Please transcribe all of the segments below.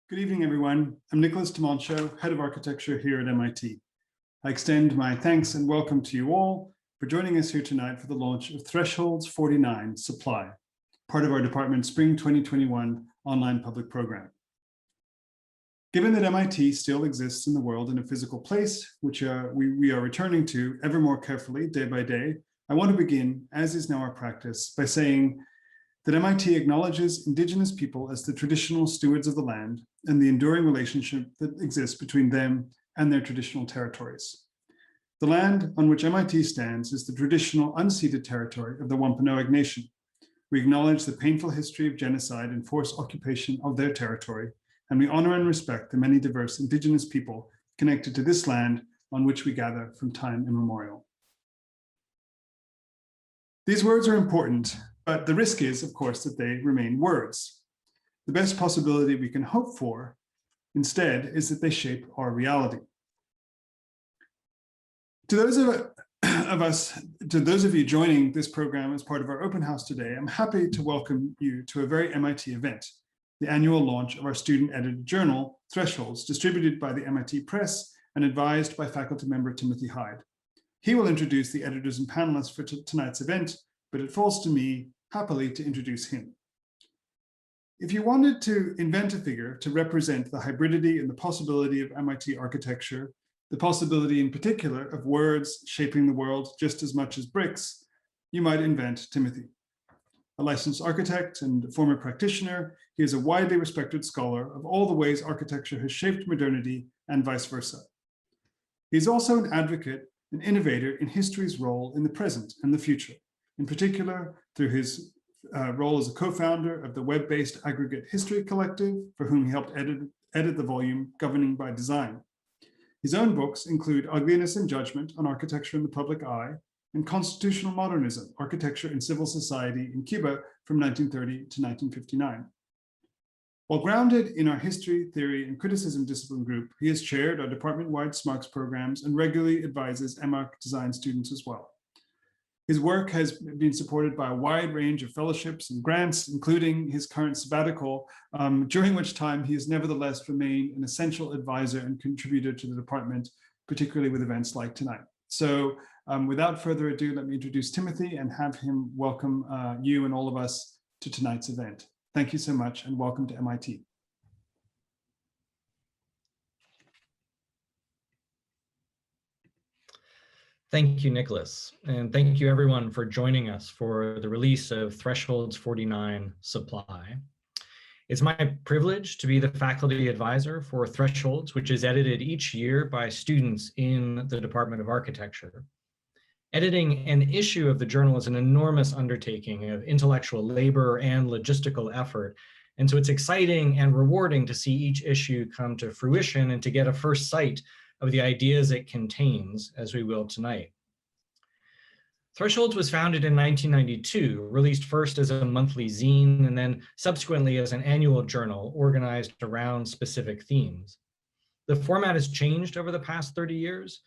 Good evening, everyone. I'm Nicholas Tamancho, Head of Architecture here at MIT. I extend my thanks and welcome to you all for joining us here tonight for the launch of Thresholds 49 Supply, part of our department's Spring 2021 online public program. Given that MIT still exists in the world in a physical place, which we are returning to ever more carefully day by day, I want to begin, as is now our practice, by saying that MIT acknowledges Indigenous people as the traditional stewards of the land and the enduring relationship that exists between them and their traditional territories. The land on which MIT stands is the traditional unceded territory of the Wampanoag Nation. We acknowledge the painful history of genocide and forced occupation of their territory, and we honor and respect the many diverse Indigenous people connected to this land on which we gather from time immemorial. These words are important, but the risk is, of course, that they remain words. The best possibility we can hope for instead is that they shape our reality. To those of you joining this program as part of our open house today, I'm happy to welcome you to a very MIT event, the annual launch of our student-edited journal, Thresholds, distributed by the MIT Press and advised by faculty member Timothy Hyde. He will introduce the editors and panelists for tonight's event, but it falls to me, happily, to introduce him. If you wanted to invent a figure to represent the hybridity and the possibility of MIT architecture, the possibility in particular of words shaping the world just as much as bricks, you might invent Timothy. A licensed architect and former practitioner, he is a widely respected scholar of all the ways architecture has shaped modernity and vice versa. He's also an advocate and innovator in history's role in the present and the future, in particular through his role as a co-founder of the web-based aggregate history collective, for whom he helped edit the volume Governing by Design. His own books include Ugliness and Judgment on Architecture in the Public Eye and Constitutional Modernism, Architecture and Civil Society in Cuba from 1930 to 1959. While grounded in our history, theory, and criticism discipline group, he has chaired our department-wide SMARCS programs and regularly advises MArch design students as well. His work has been supported by a wide range of fellowships and grants, including his current sabbatical, during which time he has nevertheless remained an essential advisor and contributor to the department, particularly with events like tonight. So without further ado, let me introduce Timothy and have him welcome you and all of us to tonight's event. Thank you so much and welcome to MIT. Thank you, Nicholas, and thank you everyone for joining us for the release of Thresholds 49 Supply. It's my privilege to be the faculty advisor for Thresholds, which is edited each year by students in the Department of Architecture. Editing an issue of the journal is an enormous undertaking of intellectual labor and logistical effort, and so it's exciting and rewarding to see each issue come to fruition and to get a first sight of the ideas it contains, as we will tonight. Thresholds was founded in 1992, released first as a monthly zine and then subsequently as an annual journal organized around specific themes. The format has changed over the past 30 years,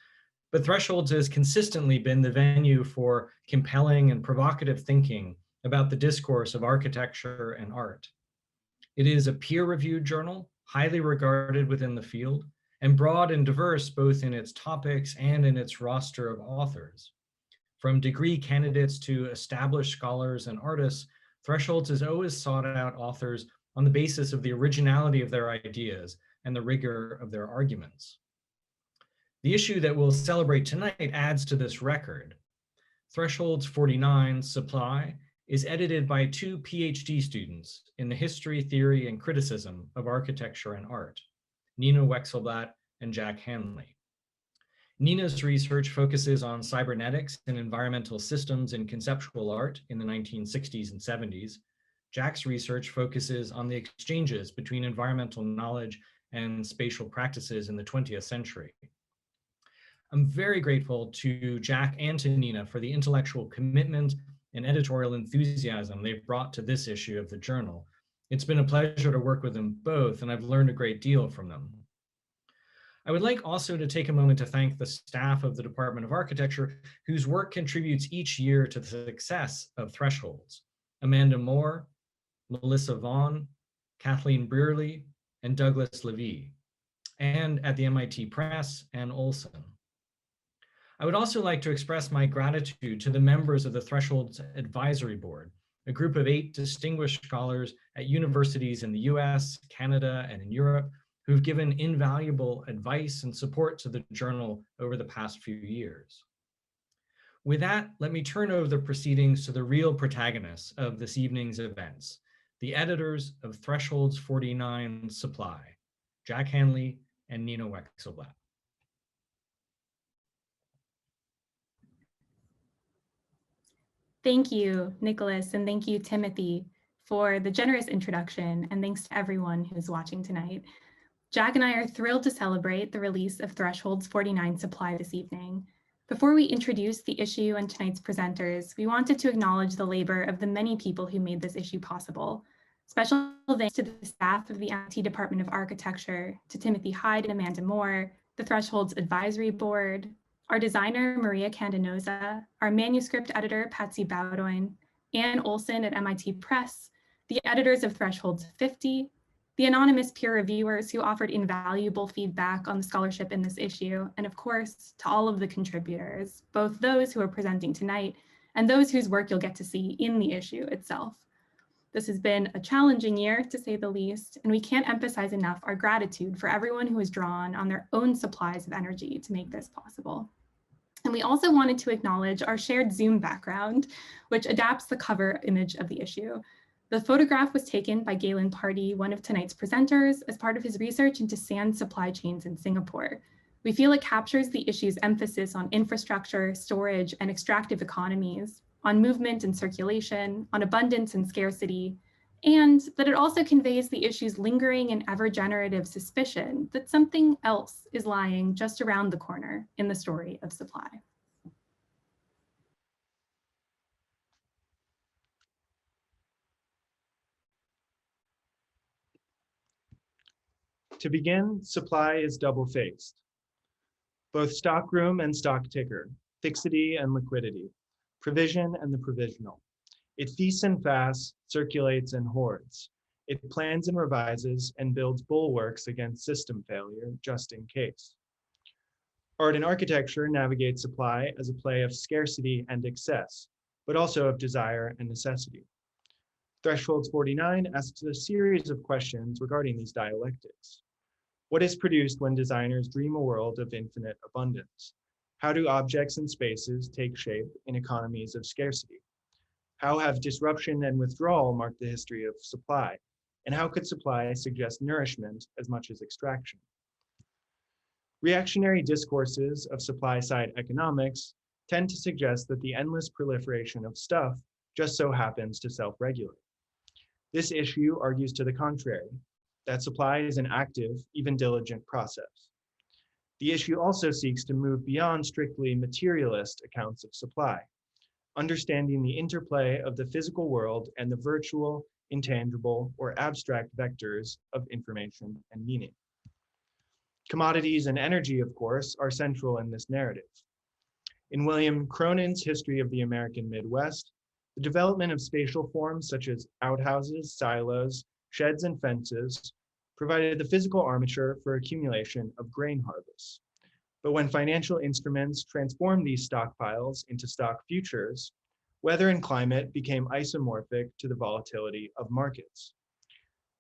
but Thresholds has consistently been the venue for compelling and provocative thinking about the discourse of architecture and art. It is a peer-reviewed journal, highly regarded within the field, and broad and diverse both in its topics and in its roster of authors. From degree candidates to established scholars and artists, Thresholds has always sought out authors on the basis of the originality of their ideas and the rigor of their arguments. The issue that we'll celebrate tonight adds to this record. Thresholds 49 Supply is edited by two PhD students in the history, theory, and criticism of architecture and art, Nina Wexelblatt and Jack Hanley. Nina's research focuses on cybernetics and environmental systems in conceptual art in the 1960s and 70s. Jack's research focuses on the exchanges between environmental knowledge and spatial practices in the 20th century. I'm very grateful to Jack and to Nina for the intellectual commitment and editorial enthusiasm they've brought to this issue of the journal. It's been a pleasure to work with them both, and I've learned a great deal from them. I would like also to take a moment to thank the staff of the Department of Architecture, whose work contributes each year to the success of Thresholds. Amanda Moore, Melissa Vaughn, Kathleen Brearley, and Douglas Levy, and at the MIT Press and Olson. I would also like to express my gratitude to the members of the Thresholds Advisory Board, a group of 8 distinguished scholars at universities in the US, Canada, and in Europe who've given invaluable advice and support to the journal over the past few years. With that, let me turn over the proceedings to the real protagonists of this evening's events, the editors of Thresholds 49 Supply, Jack Hanley and Nina Wexelblatt. Thank you, Nicholas, and thank you, Timothy, for the generous introduction, and thanks to everyone who's watching tonight. Jack and I are thrilled to celebrate the release of Thresholds 49 Supply this evening. Before we introduce the issue and tonight's presenters, we wanted to acknowledge the labor of the many people who made this issue possible. Special thanks to the staff of the MIT Department of Architecture, to Timothy Hyde and Amanda Moore, the Thresholds Advisory Board, our designer, Maria Candenoza, our manuscript editor, Patsy Bowdoin, Ann Olson at MIT Press, the editors of Thresholds 50, the anonymous peer reviewers who offered invaluable feedback on the scholarship in this issue, and of course, to all of the contributors, both those who are presenting tonight and those whose work you'll get to see in the issue itself. This has been a challenging year, to say the least, and we can't emphasize enough our gratitude for everyone who has drawn on their own supplies of energy to make this possible. And we also wanted to acknowledge our shared Zoom background, which adapts the cover image of the issue. The photograph was taken by Galen Pardee, one of tonight's presenters, as part of his research into sand supply chains in Singapore. We feel it captures the issue's emphasis on infrastructure, storage, and extractive economies, on movement and circulation, on abundance and scarcity, and that it also conveys the issue's lingering and ever-generative suspicion that something else is lying just around the corner in the story of supply. To begin, supply is double-faced. Both stockroom and stock ticker, fixity and liquidity, provision and the provisional. It feasts and fasts, circulates and hoards. It plans and revises and builds bulwarks against system failure, just in case. Art and architecture navigate supply as a play of scarcity and excess, but also of desire and necessity. Thresholds 49 asks a series of questions regarding these dialectics. What is produced when designers dream a world of infinite abundance? How do objects and spaces take shape in economies of scarcity? How have disruption and withdrawal marked the history of supply? And how could supply suggest nourishment as much as extraction? Reactionary discourses of supply-side economics tend to suggest that the endless proliferation of stuff just so happens to self-regulate. This issue argues to the contrary, that supply is an active, even diligent process. The issue also seeks to move beyond strictly materialist accounts of supply, understanding the interplay of the physical world and the virtual, intangible, or abstract vectors of information and meaning. Commodities and energy, of course, are central in this narrative. In William Cronin's History of the American Midwest, the development of spatial forms such as outhouses, silos, sheds, and fences provided the physical armature for accumulation of grain harvests. But when financial instruments transformed these stockpiles into stock futures, weather and climate became isomorphic to the volatility of markets.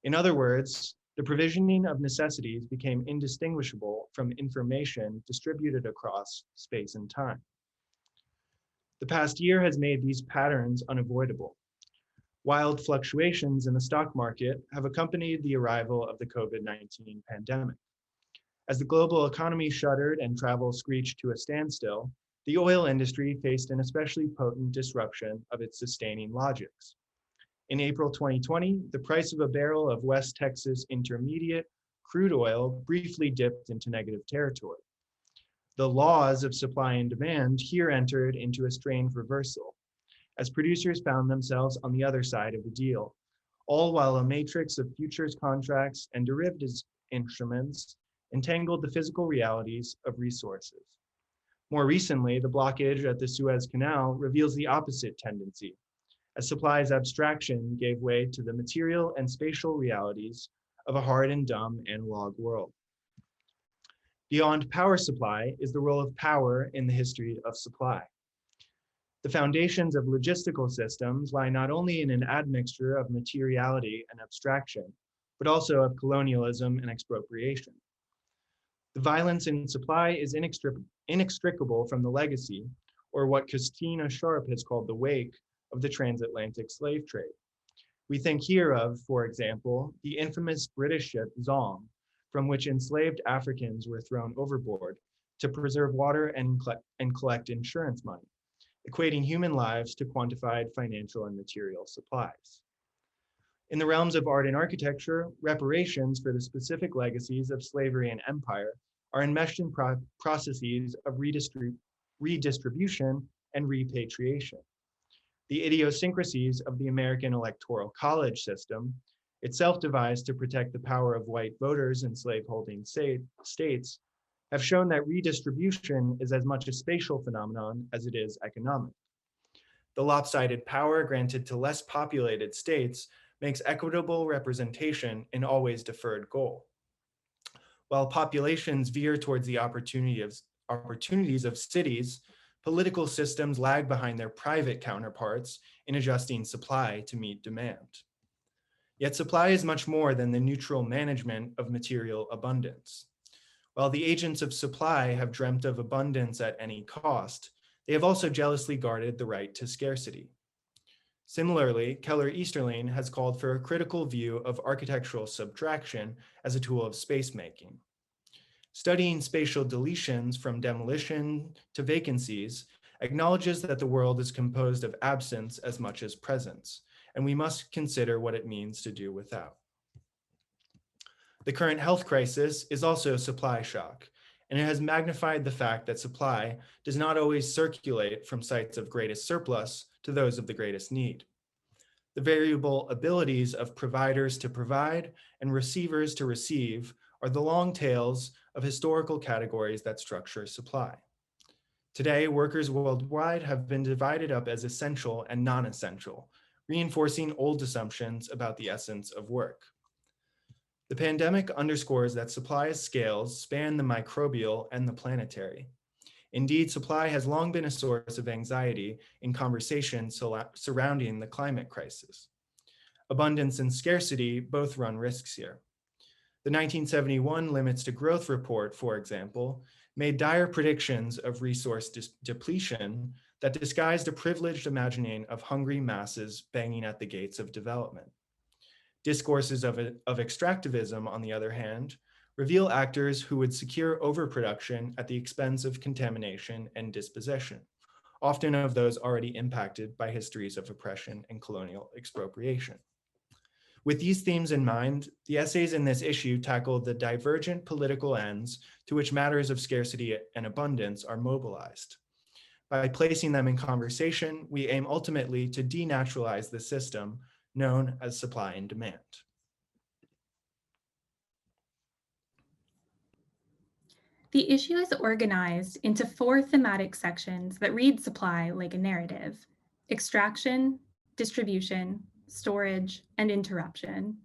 In other words, the provisioning of necessities became indistinguishable from information distributed across space and time. The past year has made these patterns unavoidable. Wild fluctuations in the stock market have accompanied the arrival of the COVID-19 pandemic. As the global economy shuddered and travel screeched to a standstill, the oil industry faced an especially potent disruption of its sustaining logics. In April 2020, the price of a barrel of West Texas Intermediate crude oil briefly dipped into negative territory. The laws of supply and demand here entered into a strange reversal, as producers found themselves on the other side of the deal, all while a matrix of futures contracts and derivatives instruments entangled the physical realities of resources. More recently, the blockage at the Suez Canal reveals the opposite tendency, as supply's abstraction gave way to the material and spatial realities of a hard and dumb analog world. Beyond power supply is the role of power in the history of supply. The foundations of logistical systems lie not only in an admixture of materiality and abstraction, but also of colonialism and expropriation. The violence in supply is inextricable from the legacy, or what Christina Sharp has called the wake, of the transatlantic slave trade. We think here of, for example, the infamous British ship Zong, from which enslaved Africans were thrown overboard to preserve water and collect insurance money, equating human lives to quantified financial and material supplies. In the realms of art and architecture, reparations for the specific legacies of slavery and empire are enmeshed in processes of redistribution and repatriation. The idiosyncrasies of the American electoral college system, itself devised to protect the power of white voters in slaveholding states, have shown that redistribution is as much a spatial phenomenon as it is economic. The lopsided power granted to less populated states makes equitable representation an always deferred goal. While populations veer towards the opportunities of cities, political systems lag behind their private counterparts in adjusting supply to meet demand. Yet supply is much more than the neutral management of material abundance. While the agents of supply have dreamt of abundance at any cost, they have also jealously guarded the right to scarcity. Similarly, Keller Easterling has called for a critical view of architectural subtraction as a tool of space-making. Studying spatial deletions from demolition to vacancies acknowledges that the world is composed of absence as much as presence, and we must consider what it means to do without. The current health crisis is also a supply shock, and it has magnified the fact that supply does not always circulate from sites of greatest surplus to those of the greatest need. The variable abilities of providers to provide and receivers to receive are the long tails of historical categories that structure supply. Today, workers worldwide have been divided up as essential and non-essential, reinforcing old assumptions about the essence of work. The pandemic underscores that supply scales span the microbial and the planetary. Indeed, supply has long been a source of anxiety in conversations surrounding the climate crisis. Abundance and scarcity both run risks here. The 1971 Limits to Growth report, for example, made dire predictions of resource depletion that disguised a privileged imagining of hungry masses banging at the gates of development. Discourses of extractivism, on the other hand, reveal actors who would secure overproduction at the expense of contamination and dispossession, often of those already impacted by histories of oppression and colonial expropriation. With these themes in mind, the essays in this issue tackle the divergent political ends to which matters of scarcity and abundance are mobilized. By placing them in conversation, we aim ultimately to denaturalize the system known as supply and demand. The issue is organized into 4 thematic sections that read supply like a narrative: extraction, distribution, storage, and interruption.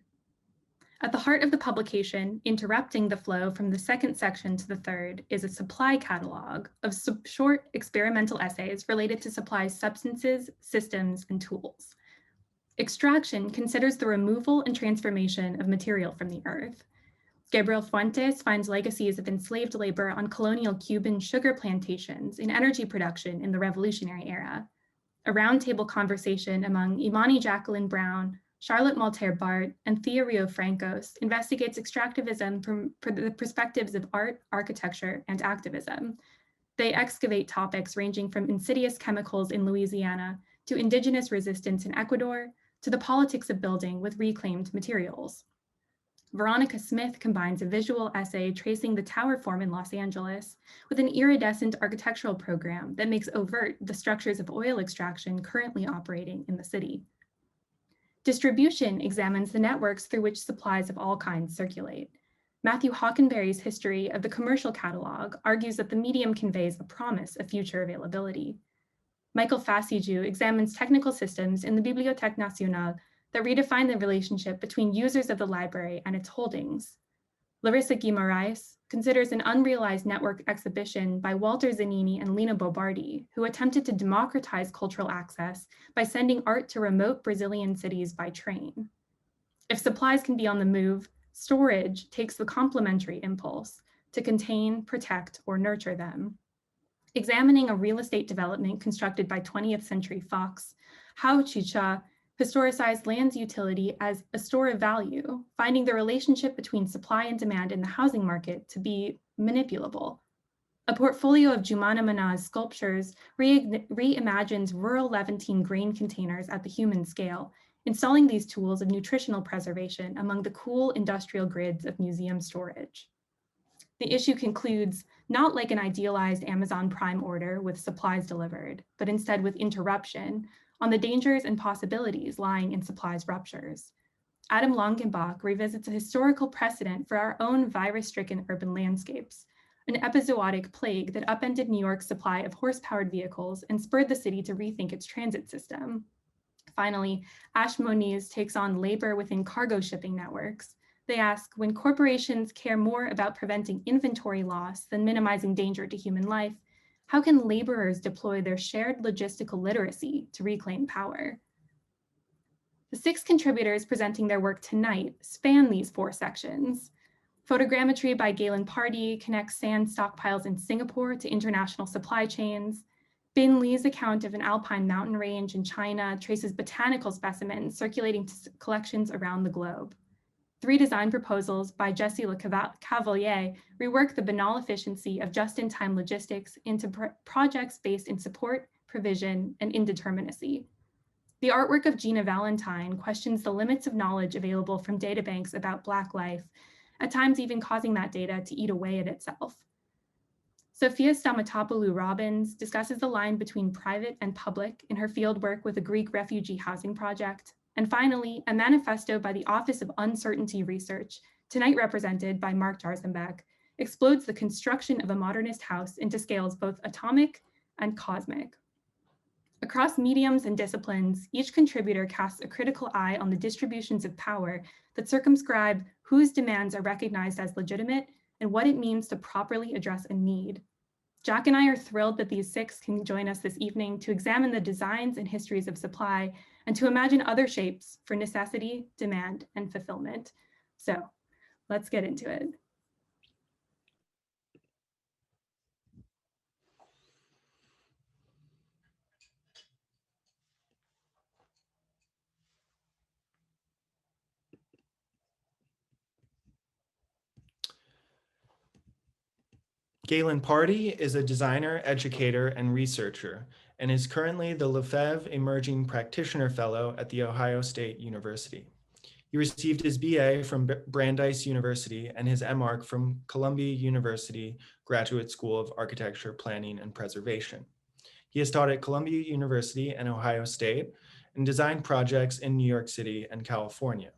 At the heart of the publication, interrupting the flow from the second section to the third, is a supply catalog of short experimental essays related to supply's substances, systems, and tools. Extraction considers the removal and transformation of material from the earth. Gabriel Fuentes finds legacies of enslaved labor on colonial Cuban sugar plantations in energy production in the Revolutionary era. A roundtable conversation among Imani Jacqueline Brown, Charlotte Malterre-Barthes, and Thea Riofrancos investigates extractivism from the perspectives of art, architecture, and activism. They excavate topics ranging from insidious chemicals in Louisiana to indigenous resistance in Ecuador to the politics of building with reclaimed materials. Veronica Smith combines a visual essay tracing the tower form in Los Angeles with an iridescent architectural program that makes overt the structures of oil extraction currently operating in the city. Distribution examines the networks through which supplies of all kinds circulate. Matthew Hockenberry's history of the commercial catalog argues that the medium conveys a promise of future availability. Michael Faciejew examines technical systems in the Bibliothèque Nationale that redefine the relationship between users of the library and its holdings. Larissa Guimarães considers an unrealized network exhibition by Walter Zanini and Lina Bobardi, who attempted to democratize cultural access by sending art to remote Brazilian cities by train. If supplies can be on the move, storage takes the complementary impulse to contain, protect, or nurture them. Examining a real estate development constructed by 20th century Fox, how Chi-Chia historicized land's utility as a store of value, finding the relationship between supply and demand in the housing market to be manipulable. A portfolio of Jumana Manna's sculptures reimagines rural Levantine grain containers at the human scale, installing these tools of nutritional preservation among the cool industrial grids of museum storage. The issue concludes not like an idealized Amazon Prime order with supplies delivered, but instead with interruption on the dangers and possibilities lying in supplies ruptures. Adam Longenbach revisits a historical precedent for our own virus-stricken urban landscapes, an episodic plague that upended New York's supply of horse-powered vehicles and spurred the city to rethink its transit system. Finally, Ash Moniz takes on labor within cargo shipping networks. They ask, when corporations care more about preventing inventory loss than minimizing danger to human life, how can laborers deploy their shared logistical literacy to reclaim power? The 6 contributors presenting their work tonight span these 4 sections. Photogrammetry by Galen Pardee connects sand stockpiles in Singapore to international supply chains. Bin Li's account of an alpine mountain range in China traces botanical specimens circulating to collections around the globe. 3 design proposals by Jesse LeCavalier rework the banal efficiency of just-in-time logistics into projects based in support, provision, and indeterminacy. The artwork of Gina Valentine questions the limits of knowledge available from databanks about Black life, at times even causing that data to eat away at itself. Sophia Stamatopoulou-Robbins discusses the line between private and public in her fieldwork with a Greek refugee housing project. And finally, a manifesto by the Office of Uncertainty Research, tonight represented by Mark Jarzombek, explodes the construction of a modernist house into scales both atomic and cosmic. Across mediums and disciplines, each contributor casts a critical eye on the distributions of power that circumscribe whose demands are recognized as legitimate and what it means to properly address a need. Jack and I are thrilled that these 6 can join us this evening to examine the designs and histories of supply and to imagine other shapes for necessity, demand, and fulfillment. So let's get into it. Galen Pardee is a designer, educator, and researcher, and is currently the LeFevre Emerging Practitioner Fellow at The Ohio State University. He received his BA from Brandeis University and his MArch from Columbia University Graduate School of Architecture, Planning, and Preservation. He has taught at Columbia University and Ohio State and designed projects in New York City and California.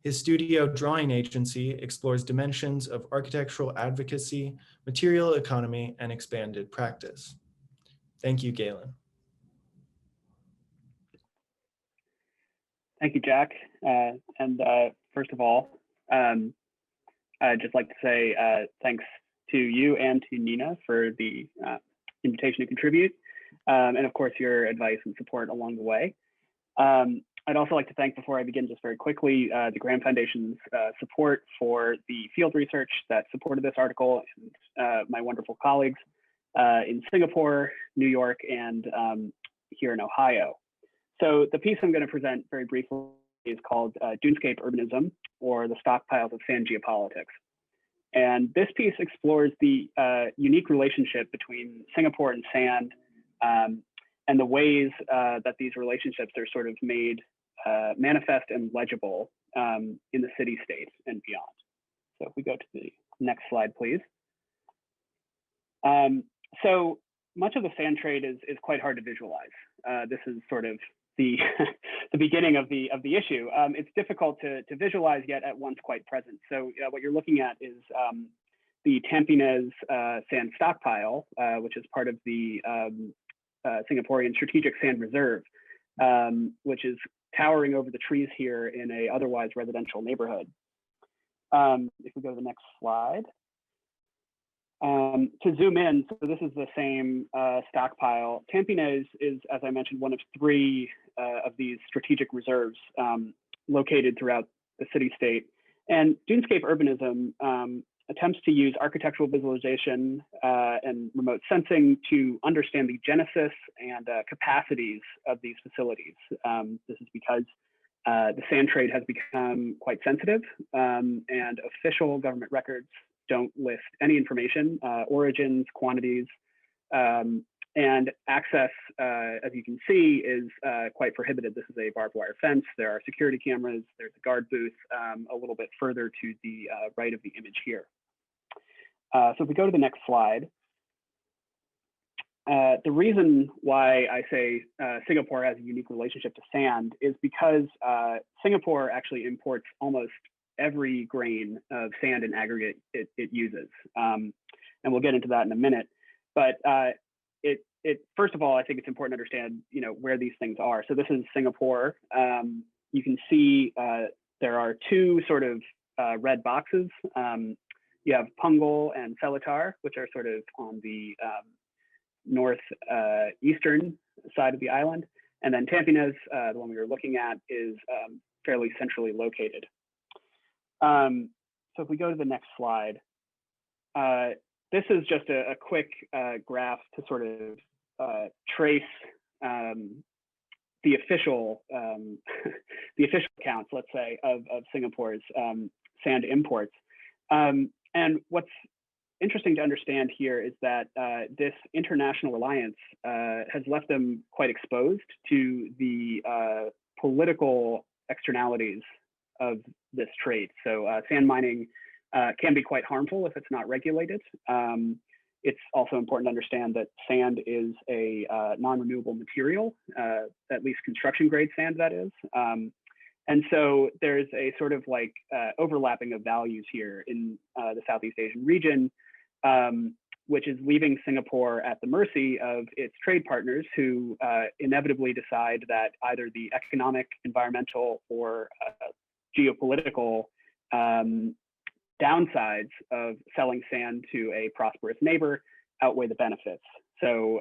His studio drawing agency explores dimensions of architectural advocacy, material economy, and expanded practice. Thank you, Galen. Thank you, Jack. First of all, I'd just like to say thanks to you and to Nina for the invitation to contribute, and of course, your advice and support along the way. I'd also like to thank, before I begin just very quickly, the Graham Foundation's support for the field research that supported this article, and my wonderful colleagues in Singapore, New York, and here in Ohio. So the piece I'm going to present very briefly is called Dunescape Urbanism, or the Stockpiles of Sand Geopolitics. And this piece explores the unique relationship between Singapore and sand, and the ways that these relationships are sort of made manifest and legible in the city-state and beyond. So if we go to the next slide, please. So much of the sand trade is quite hard to visualize. This is sort of the the beginning of the issue. It's difficult to visualize, yet at once quite present. So what you're looking at is the Tampines sand stockpile, which is part of the Singaporean Strategic Sand Reserve, which is towering over the trees here in a otherwise residential neighborhood. If we go to the next slide. To zoom in, so this is the same stockpile. Tampines is, as I mentioned, one of 3 of these strategic reserves located throughout the city-state. And dunescape urbanism attempts to use architectural visualization and remote sensing to understand the genesis and capacities of these facilities. This is because the sand trade has become quite sensitive, and official government records don't list any information, origins, quantities, and access, as you can see, is quite prohibited. This is a barbed wire fence. There are security cameras. There's a guard booth a little bit further to the right of the image here. So if we go to the next slide, the reason why I say Singapore has a unique relationship to sand is because Singapore actually imports almost every grain of sand and aggregate it uses. And we'll get into that in a minute. But first of all, I think it's important to understand, where these things are. So this is Singapore. You can see there are 2 sort of red boxes. You have Punggol and Seletar, which are sort of on the northeastern side of the island. And then Tampines, the one we were looking at, is fairly centrally located. So if we go to the next slide, this is just a quick graph to sort of trace the official counts, let's say, of Singapore's sand imports. And what's interesting to understand here is that this international reliance has left them quite exposed to the political externalities of this trade. So sand mining can be quite harmful if it's not regulated. It's also important to understand that sand is a non-renewable material, at least construction grade sand, that is. And so there's a sort of like overlapping of values here in the Southeast Asian region, which is leaving Singapore at the mercy of its trade partners who inevitably decide that either the economic, environmental, or geopolitical downsides of selling sand to a prosperous neighbor outweigh the benefits. So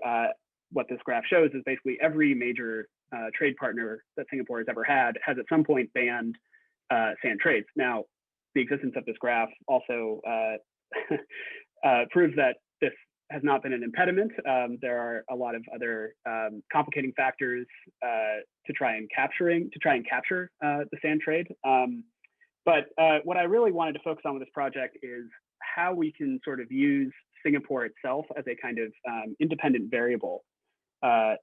what this graph shows is basically every major trade partner that Singapore has ever had has at some point banned sand trades. Now, the existence of this graph also proves that this has not been an impediment. There are a lot of other complicating factors to try and capture the sand trade. But what I really wanted to focus on with this project is how we can sort of use Singapore itself as a kind of independent variable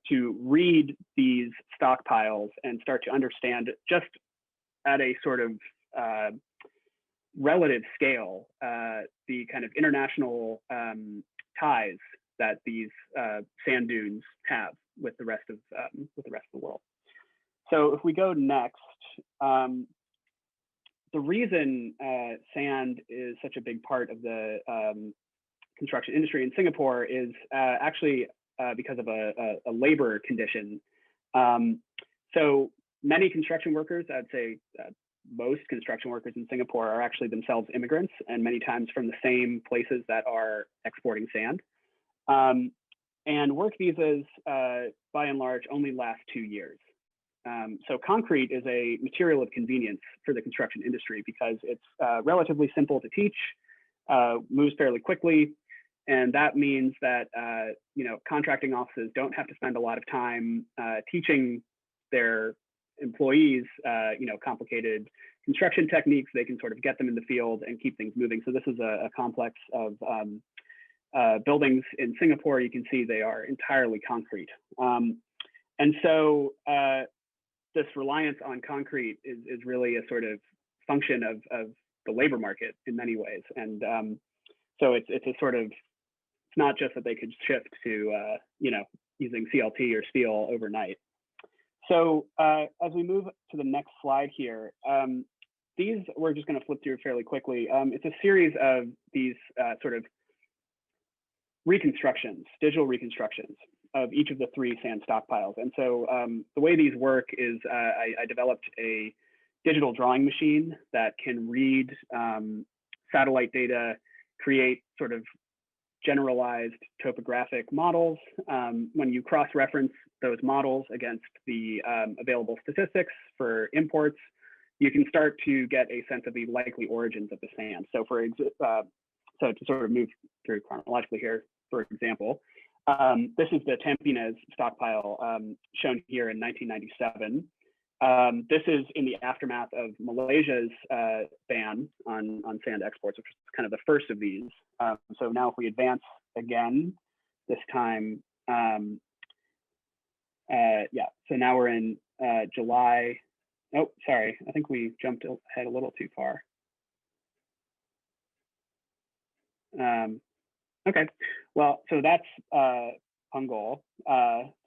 to read these stockpiles and start to understand just at a sort of relative scale the kind of international ties that these sand dunes have with the rest of the world. So if we go next, the reason sand is such a big part of the construction industry in Singapore is actually because of a labor condition. So many construction workers, I'd say most construction workers in Singapore are actually themselves immigrants, and many times from the same places that are exporting sand. And work visas, by and large, only last 2 years. So concrete is a material of convenience for the construction industry because it's relatively simple to teach, moves fairly quickly, and that means that contracting offices don't have to spend a lot of time teaching their employees complicated construction techniques. They can sort of get them in the field and keep things moving. So this is a complex of buildings in Singapore. You can see they are entirely concrete. And so this reliance on concrete is really a sort of function of the labor market in many ways. And so it's a sort of, it's not just that they could shift to, using CLT or steel overnight. So as we move to the next slide here, these we're just going to flip through fairly quickly. It's a series of these sort of reconstructions, digital reconstructions. of each of the three sand stockpiles. And so the way these work is I developed a digital drawing machine that can read satellite data, create sort of generalized topographic models. When you cross-reference those models against the available statistics for imports, you can start to get a sense of the likely origins of the sand. So so to sort of move through chronologically here, for example, this is the Tampines stockpile shown here in 1997. This is in the aftermath of Malaysia's ban on sand exports, which was kind of the first of these. So now if we advance again, this time, yeah, so now we're in July. Oh, sorry, I think we jumped ahead a little too far. Okay, well, so that's Punggol.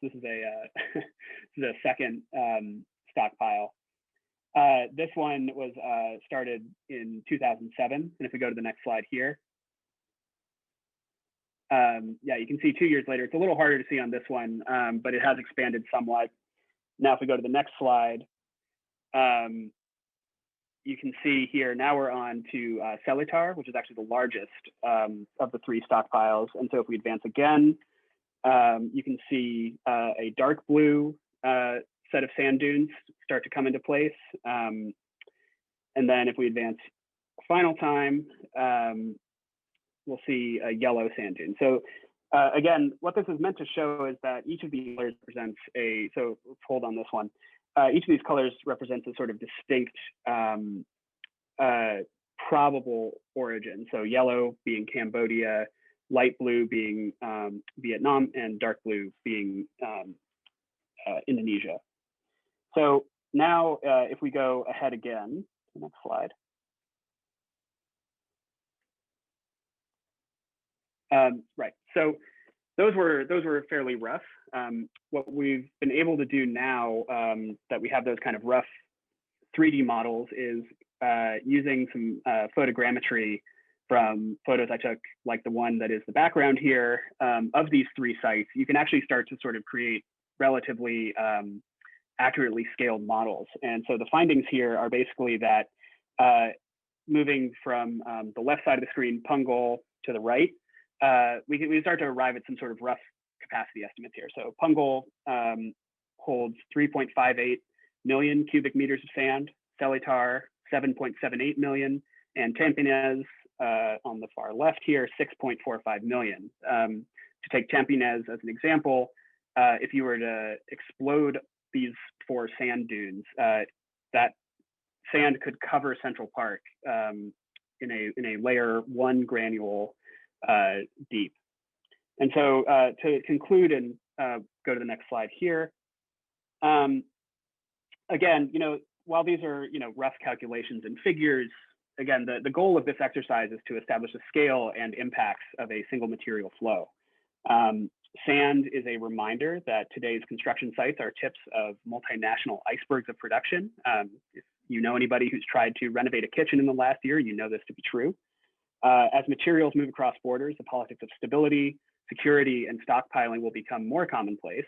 This is a this is a second stockpile. This one was started in 2007, and if we go to the next slide here, yeah, you can see 2 years later. It's a little harder to see on this one, but it has expanded somewhat. Now, if we go to the next slide, you can see here, now we're on to Selitar, which is actually the largest of the three stockpiles. And so if we advance again, you can see a dark blue set of sand dunes start to come into place. And then if we advance a final time, we'll see a yellow sand dune. So again, what this is meant to show is that each of these colors represents a, so let's hold on this one. Each of these colors represents a sort of distinct probable origin. So yellow being Cambodia, light blue being Vietnam, and dark blue being Indonesia. So now if we go ahead again, the next slide. Right, so those were fairly rough. What we've been able to do now that we have those kind of rough 3D models is using some photogrammetry from photos I took, like the one that is the background here, of these three sites. You can actually start to sort of create relatively accurately scaled models. And so the findings here are basically that moving from the left side of the screen, Punggol, to the right, we start to arrive at some sort of rough capacity estimates here. So Punggol holds 3.58 million cubic meters of sand, Selitar 7.78 million, and Tampines on the far left here, 6.45 million. To take Tampines as an example, if you were to explode these four sand dunes, that sand could cover Central Park in a layer 1 granule deep. And so to conclude and go to the next slide here, again, while these are rough calculations and figures, again, the goal of this exercise is to establish a scale and impacts of a single material flow. Sand is a reminder that today's construction sites are tips of multinational icebergs of production. If you know anybody who's tried to renovate a kitchen in the last year, you know this to be true. As materials move across borders, the politics of stability, security, and stockpiling will become more commonplace,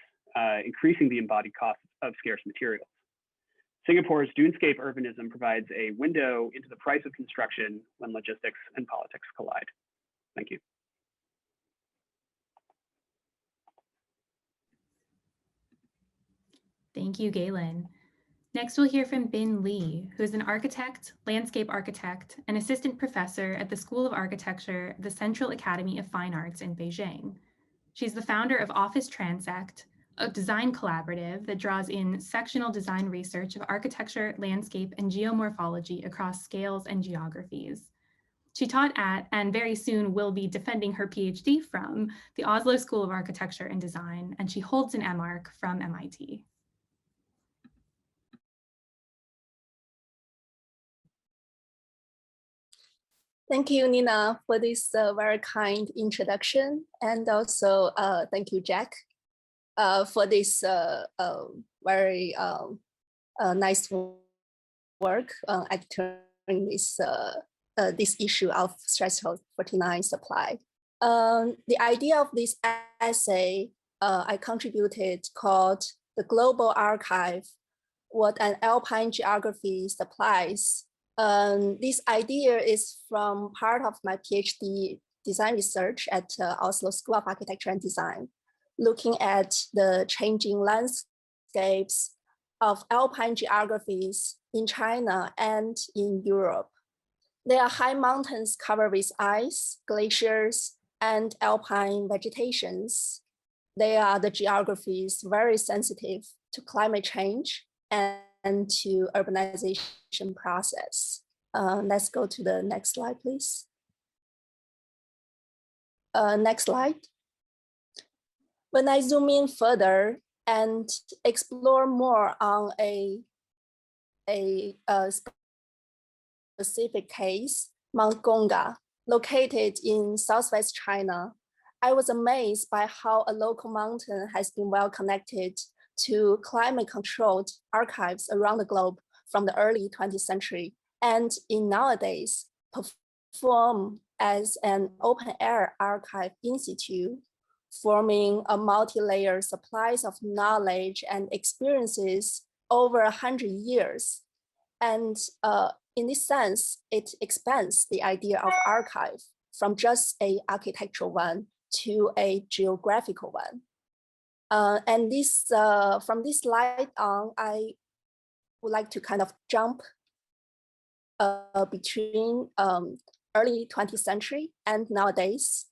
increasing the embodied costs of scarce materials. Singapore's dunescape urbanism provides a window into the price of construction when logistics and politics collide. Thank you. Thank you, Galen. Next, we'll hear from Bin Lee, who is an architect, landscape architect, and assistant professor at the School of Architecture, the Central Academy of Fine Arts in Beijing. She's the founder of Office Transect, a design collaborative that draws in sectional design research of architecture, landscape, and geomorphology across scales and geographies. She taught at, and very soon will be defending her PhD from, the Oslo School of Architecture and Design, and she holds an MArch from MIT. Thank you, Nina, for this very kind introduction. And also thank you, Jack, for this very nice work at turning this issue of threshold 49 supply. The idea of this essay I contributed called The Global Archive, What an Alpine Geography Supplies. This idea is from part of my PhD design research at Oslo School of Architecture and Design, looking at the changing landscapes of Alpine geographies in China and in Europe. There are high mountains covered with ice, glaciers, and alpine vegetations. They are the geographies very sensitive to climate change and to urbanization process. Let's go to the next slide, please. Next slide. When I zoom in further and explore more on a specific case, Mount Gongga, located in Southwest China, I was amazed by how a local mountain has been well connected to climate-controlled archives around the globe from the early 20th century, and in nowadays perform as an open-air archive institute, forming a multi-layer supplies of knowledge and experiences over 100 years. And in this sense, it expands the idea of archive from just an architectural one to a geographical one. And this, from this slide on, I would like to kind of jump between early 20th century and nowadays,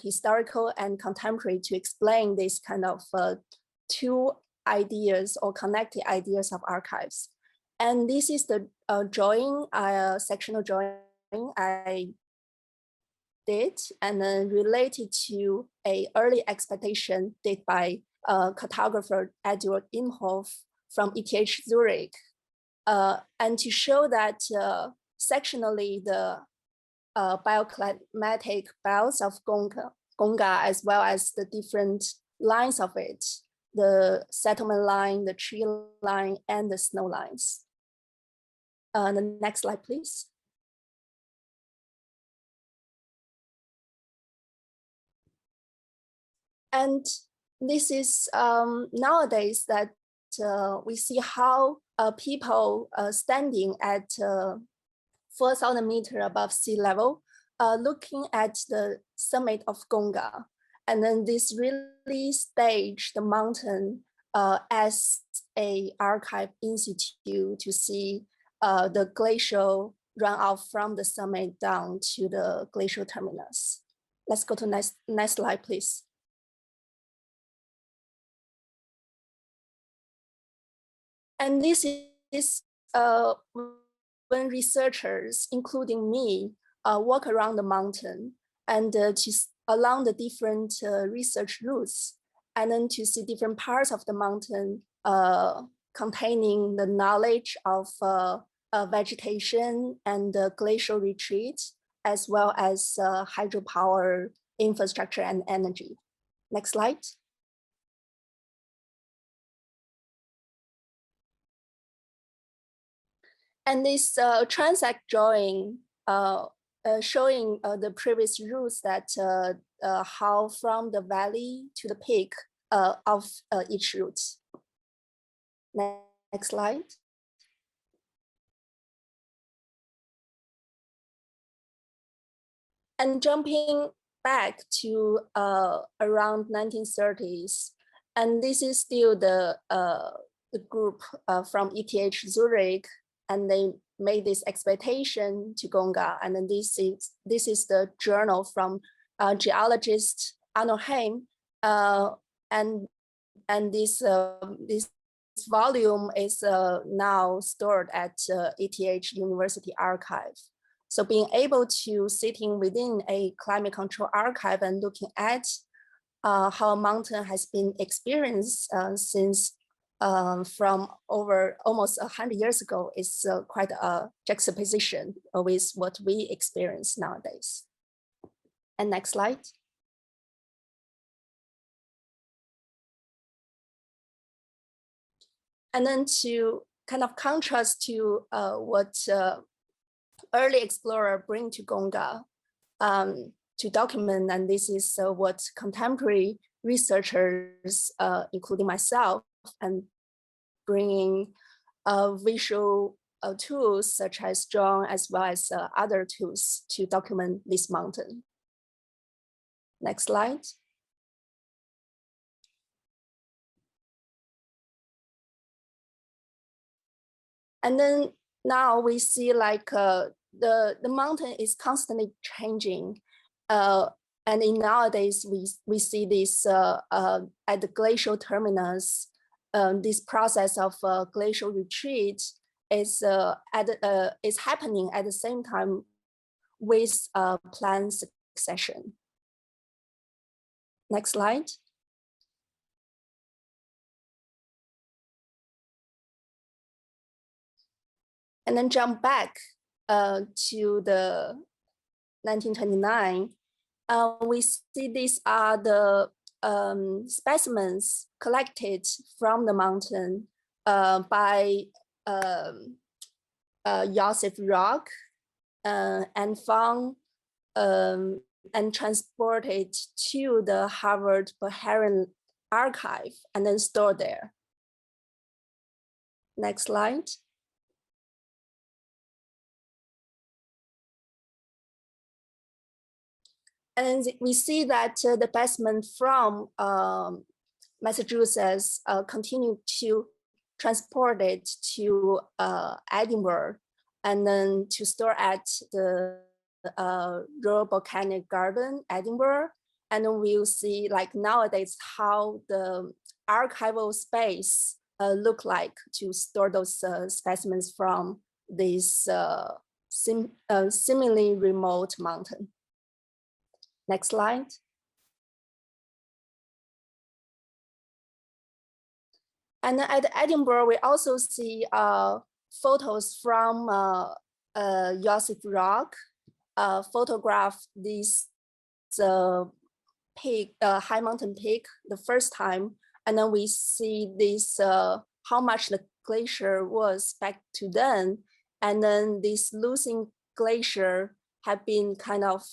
historical and contemporary, to explain this kind of two ideas or connected ideas of archives. And this is the drawing, sectional drawing I did, and then related to a early expedition did by cartographer Edward Imhoff from ETH Zurich. And to show that sectionally the bioclimatic belts of Gongga, as well as the different lines of it, the settlement line, the tree line, and the snow lines. The next slide, please. And this is nowadays that we see how people standing at 4,000 meters above sea level, looking at the summit of Gongga. And then this really staged the mountain as a archive institute to see the glacial runoff from the summit down to the glacial terminus. Let's go to next slide, please. And this is when researchers, including me, walk around the mountain and along the different research routes, and then to see different parts of the mountain containing the knowledge of vegetation and glacial retreat, as well as hydropower infrastructure and energy. Next slide. And this transect drawing showing the previous routes that how from the valley to the peak of each route. Next slide. And jumping back to around 1930s, and this is still the group from ETH Zurich, and they made this expedition to Gongga. And then this is the journal from geologist Arnold Heim, and this volume is now stored at ETH University Archive. So being able to sitting within a climate control archive and looking at how a mountain has been experienced since from over almost 100 years ago is quite a juxtaposition with what we experience nowadays. And next slide. And then to kind of contrast to what early explorer bring to Gongga to document, and this is what contemporary researchers, including myself, and bringing visual tools such as drone as well as other tools to document this mountain. Next slide. And then now we see like the mountain is constantly changing. And nowadays we see this at the glacial terminus, this process of glacial retreat is happening at the same time with plant succession. Next slide. And then jump back to the 1929. We see these are the specimens collected from the mountain by Joseph Rock and found and transported to the Harvard Botanical Archive and then stored there. Next slide. And we see that the specimen from Massachusetts continued to transport it to Edinburgh and then to store at the Royal Botanic Garden, Edinburgh. And then we'll see like nowadays how the archival space look like to store those specimens from this seemingly remote mountain. Next slide. And at Edinburgh, we also see photos from Joseph Rock, photographed this peak, high mountain peak the first time. And then we see this, how much the glacier was back to then. And then this losing glacier have been kind of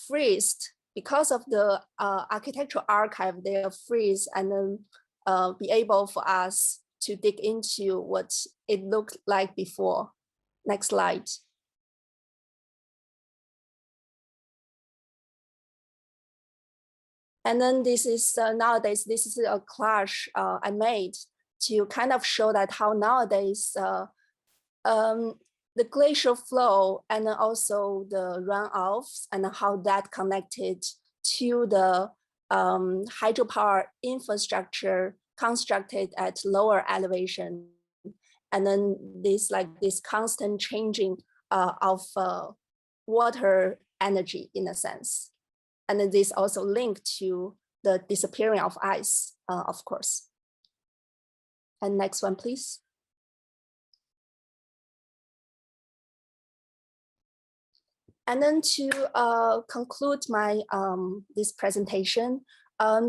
freezed because of the architectural archive. They are freeze and then be able for us to dig into what it looked like before. Next slide. And then this is nowadays, this is a collage I made to kind of show that how nowadays the glacial flow and also the runoffs and how that connected to the hydropower infrastructure constructed at lower elevation. And then this constant changing of water energy in a sense. And then this also linked to the disappearing of ice, of course. And next one, please. And then to conclude my this presentation,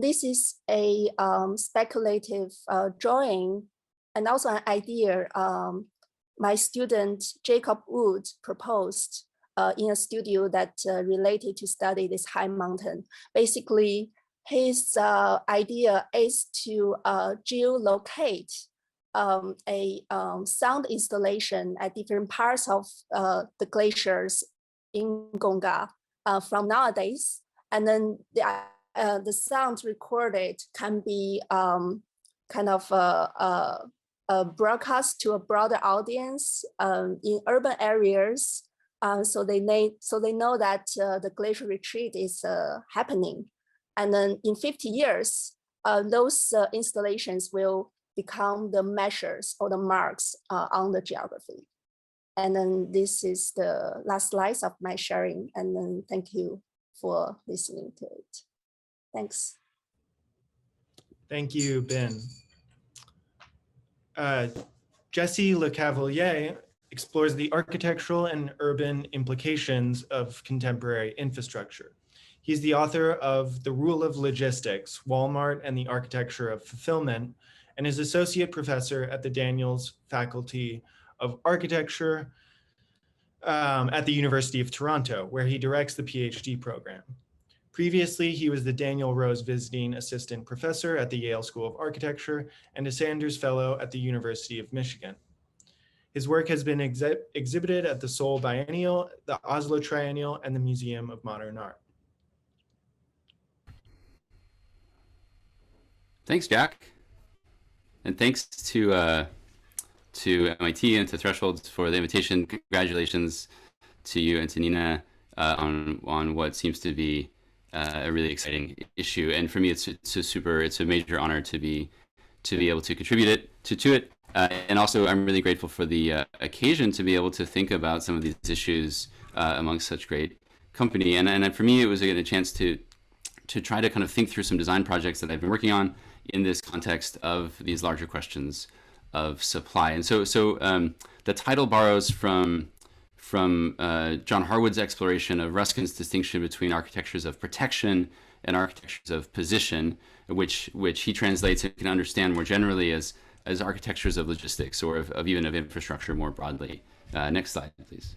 this is a speculative drawing and also an idea my student Jacob Wood proposed in a studio that related to study this high mountain. Basically, his idea is to geolocate a sound installation at different parts of the glaciers in Gongga from nowadays, and then the sound recorded can be kind of broadcast to a broader audience in urban areas, so they know that the glacial retreat is happening, and then in 50 years, those installations will become the measures or the marks on the geography. And then this is the last slides of my sharing. And then thank you for listening to it. Thanks. Thank you, Ben. Jesse LeCavalier explores the architectural and urban implications of contemporary infrastructure. He's the author of The Rule of Logistics, Walmart and the Architecture of Fulfillment, and is associate professor at the Daniels Faculty of Architecture at the University of Toronto, where he directs the PhD program. Previously, he was the Daniel Rose Visiting Assistant Professor at the Yale School of Architecture and a Sanders Fellow at the University of Michigan. His work has been exhibited at the Seoul Biennial, the Oslo Triennial, and the Museum of Modern Art. Thanks, Jack. And thanks to MIT and to Thresholds for the invitation. Congratulations to you and to Nina on what seems to be a really exciting issue. And for me, it's a major honor to be able to contribute to it. And also, I'm really grateful for the occasion to be able to think about some of these issues amongst such great company. And for me, it was a chance to try to kind of think through some design projects that I've been working on in this context of these larger questions of supply. And so the title borrows from John Harwood's exploration of Ruskin's distinction between architectures of protection and architectures of position, which he translates and can understand more generally as architectures of logistics or of even of infrastructure more broadly. Next slide, please.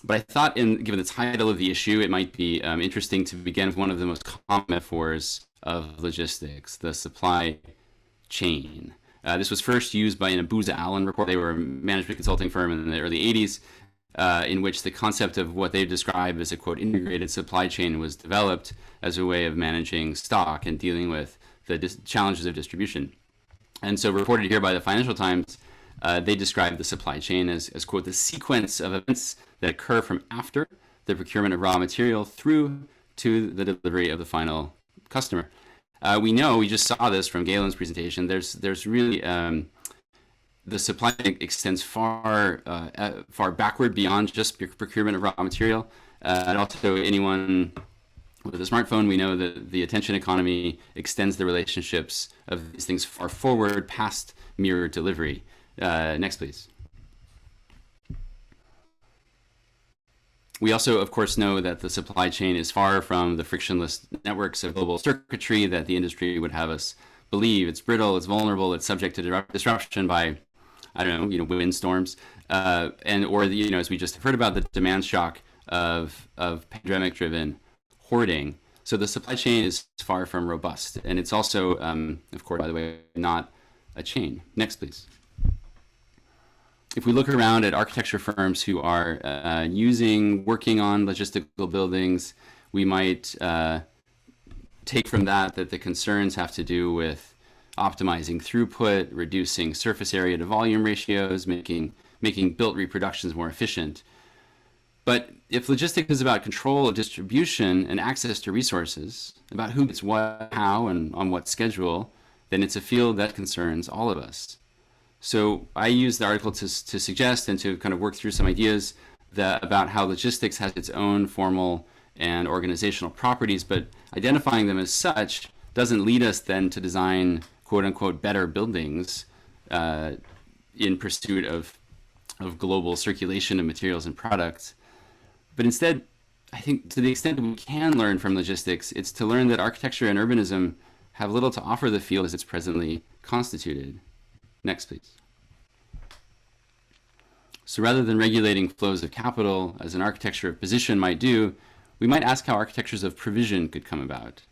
But I thought, given the title of the issue, it might be interesting to begin with one of the most common metaphors of logistics, the supply chain. This was first used by an Abuza Allen report. They were a management consulting firm in the early 80s, in which the concept of what they described as a, quote, integrated supply chain was developed as a way of managing stock and dealing with the challenges of distribution. And so reported here by the Financial Times, they described the supply chain as, quote, the sequence of events that occur from after the procurement of raw material through to the delivery of the final customer. We just saw this from Galen's presentation. There's really, the supply chain extends far backward beyond just procurement of raw material. And also anyone with a smartphone, we know that the attention economy extends the relationships of these things far forward past mere delivery. Next, please. We also, of course, know that the supply chain is far from the frictionless networks of global circuitry that the industry would have us believe. It's brittle, it's vulnerable, it's subject to disruption by, windstorms, or as we just heard about, the demand shock of pandemic-driven hoarding. So the supply chain is far from robust, and it's also, of course, by the way, not a chain. Next, please. If we look around at architecture firms who are working on logistical buildings, we might take from that the concerns have to do with optimizing throughput, reducing surface area to volume ratios, making built reproductions more efficient. But if logistics is about control of distribution and access to resources, about who gets what, how, and on what schedule, then it's a field that concerns all of us. So I used the article to suggest and to kind of work through some ideas about how logistics has its own formal and organizational properties, but identifying them as such doesn't lead us then to design quote unquote better buildings in pursuit of global circulation of materials and products. But instead, I think to the extent that we can learn from logistics, it's to learn that architecture and urbanism have little to offer the field as it's presently constituted. Next, please. So rather than regulating flows of capital, as an architecture of position might do, we might ask how architectures of provision could come about.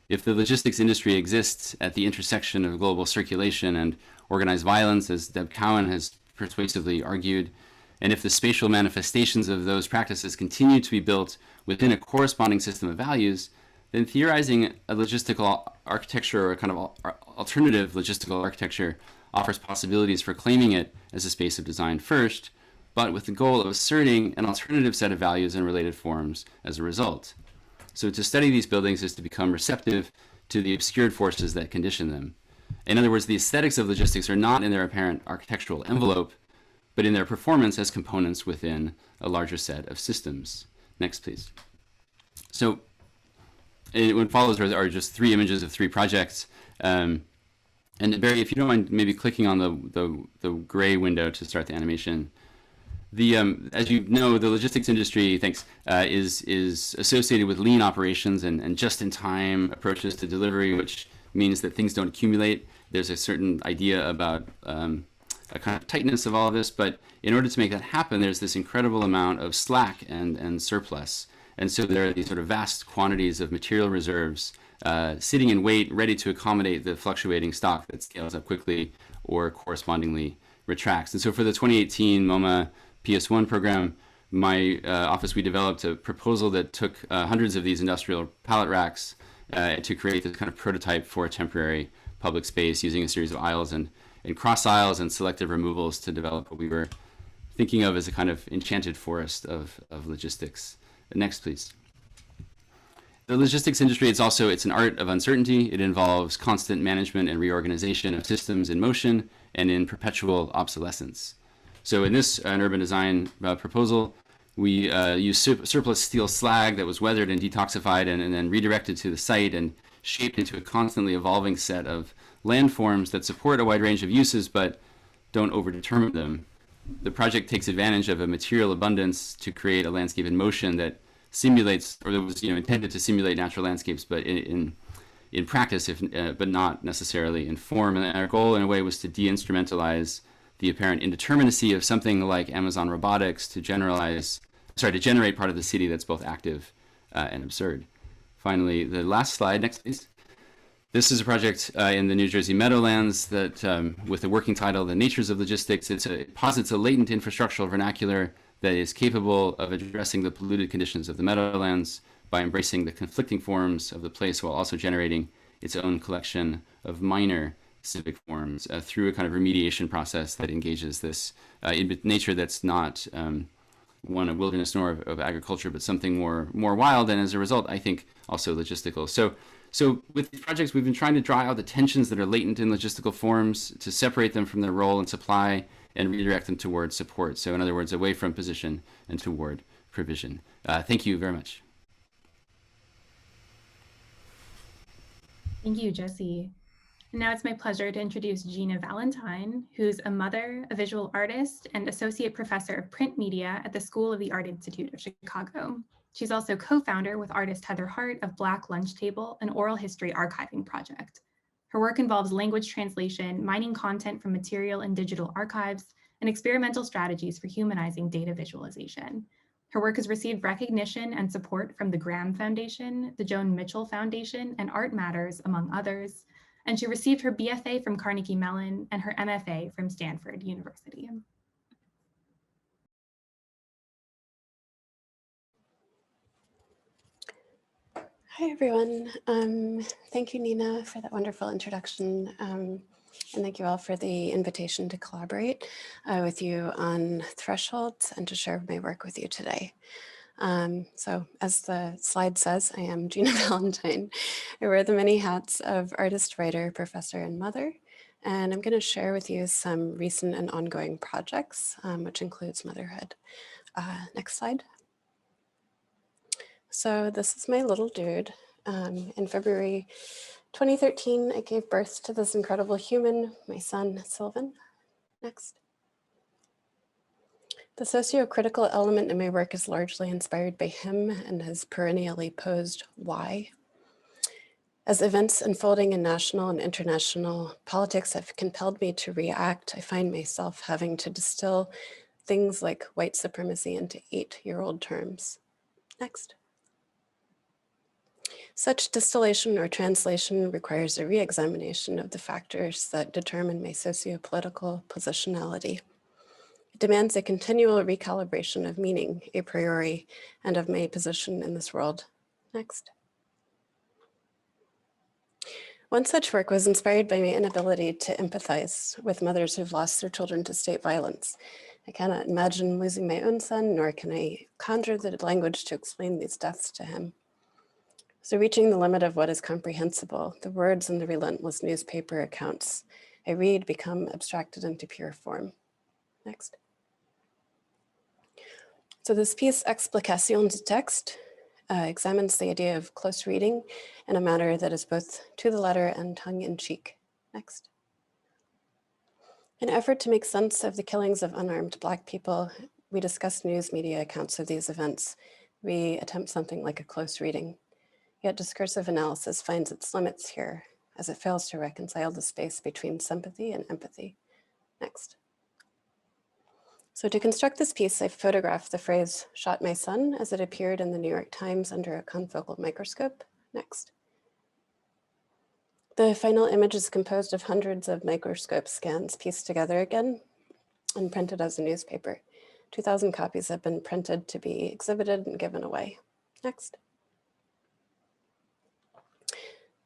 If the logistics industry exists at the intersection of global circulation and organized violence, as Deb Cowan has persuasively argued, and if the spatial manifestations of those practices continue to be built within a corresponding system of values, then theorizing a logistical architecture or a kind of alternative logistical architecture offers possibilities for claiming it as a space of design first, but with the goal of asserting an alternative set of values and related forms as a result. So to study these buildings is to become receptive to the obscured forces that condition them. In other words, the aesthetics of logistics are not in their apparent architectural envelope, but in their performance as components within a larger set of systems. Next, please. So what follows are just 3 images of 3 projects. And Barry, if you don't mind maybe clicking on the gray window to start the animation. As you know, the logistics industry, is associated with lean operations and just-in-time approaches to delivery, which means that things don't accumulate. There's a certain idea about a kind of tightness of all of this. But in order to make that happen, there's this incredible amount of slack and surplus. And so there are these sort of vast quantities of material reserves sitting in wait, ready to accommodate the fluctuating stock that scales up quickly or correspondingly retracts. And so for the 2018 MoMA PS1 program, my office, we developed a proposal that took hundreds of these industrial pallet racks to create this kind of prototype for a temporary public space using a series of aisles and cross aisles and selective removals to develop what we were thinking of as a kind of enchanted forest of logistics. Next, please. The logistics industry, it's an art of uncertainty. It involves constant management and reorganization of systems in motion and in perpetual obsolescence. So in this an urban design proposal, we used surplus steel slag that was weathered and detoxified and then redirected to the site and shaped into a constantly evolving set of landforms that support a wide range of uses but don't overdetermine them. The project takes advantage of a material abundance to create a landscape in motion that simulates, or that was intended to simulate natural landscapes, but in practice, but not necessarily in form. And our goal, in a way, was to de-instrumentalize the apparent indeterminacy of something like Amazon robotics to generate part of the city that's both active and absurd. Finally, the last slide, next please. This is a project in the New Jersey Meadowlands that, with the working title, The Natures of Logistics, it posits a latent infrastructural vernacular that is capable of addressing the polluted conditions of the Meadowlands by embracing the conflicting forms of the place while also generating its own collection of minor civic forms through a kind of remediation process that engages this in nature that's not one of wilderness nor of agriculture, but something more wild, and as a result, I think also logistical. So with these projects, we've been trying to draw out the tensions that are latent in logistical forms to separate them from their role in supply and redirect them towards support. So in other words, away from position and toward provision. Thank you very much. Thank you, Jesse. And now it's my pleasure to introduce Gina Valentine, who's a mother, a visual artist, and associate professor of print media at the School of the Art Institute of Chicago. She's also co-founder with artist Heather Hart of Black Lunch Table, an oral history archiving project. Her work involves language translation, mining content from material and digital archives, and experimental strategies for humanizing data visualization. Her work has received recognition and support from the Graham Foundation, the Joan Mitchell Foundation, and Art Matters, among others. And she received her BFA from Carnegie Mellon and her MFA from Stanford University. Hi, everyone. Thank you, Nina, for that wonderful introduction. And thank you all for the invitation to collaborate with you on thresholds and to share my work with you today. So as the slide says, I am Gina Valentine. I wear the many hats of artist, writer, professor, and mother. And I'm going to share with you some recent and ongoing projects, which includes motherhood. Next slide. So this is my little dude. In February 2013, I gave birth to this incredible human, my son, Sylvan. Next. The socio-critical element in my work is largely inspired by him and his perennially posed why. As events unfolding in national and international politics have compelled me to react, I find myself having to distill things like white supremacy into 8-year-old terms. Next. Such distillation or translation requires a re-examination of the factors that determine my socio-political positionality. It demands a continual recalibration of meaning a priori and of my position in this world. Next. One such work was inspired by my inability to empathize with mothers who've lost their children to state violence. I cannot imagine losing my own son, nor can I conjure the language to explain these deaths to him. So reaching the limit of what is comprehensible, the words in the relentless newspaper accounts I read become abstracted into pure form. Next. So this piece, Explication du texte, examines the idea of close reading in a manner that is both to the letter and tongue-in-cheek. Next. In an effort to make sense of the killings of unarmed Black people, we discuss news media accounts of these events. We attempt something like a close reading. Yet discursive analysis finds its limits here, as it fails to reconcile the space between sympathy and empathy. Next. So to construct this piece, I photographed the phrase "shot my son" as it appeared in the New York Times under a confocal microscope. Next. The final image is composed of hundreds of microscope scans pieced together again and printed as a newspaper. 2,000 copies have been printed to be exhibited and given away. Next.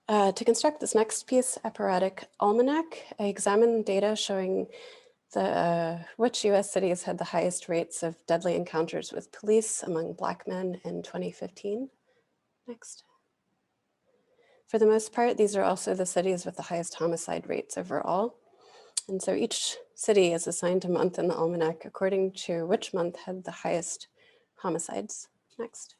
To construct this next piece, Apparatic Almanac, I examined data showing which US cities had the highest rates of deadly encounters with police among Black men in 2015. Next. For the most part, these are also the cities with the highest homicide rates overall. And so each city is assigned a month in the almanac according to which month had the highest homicides. Next.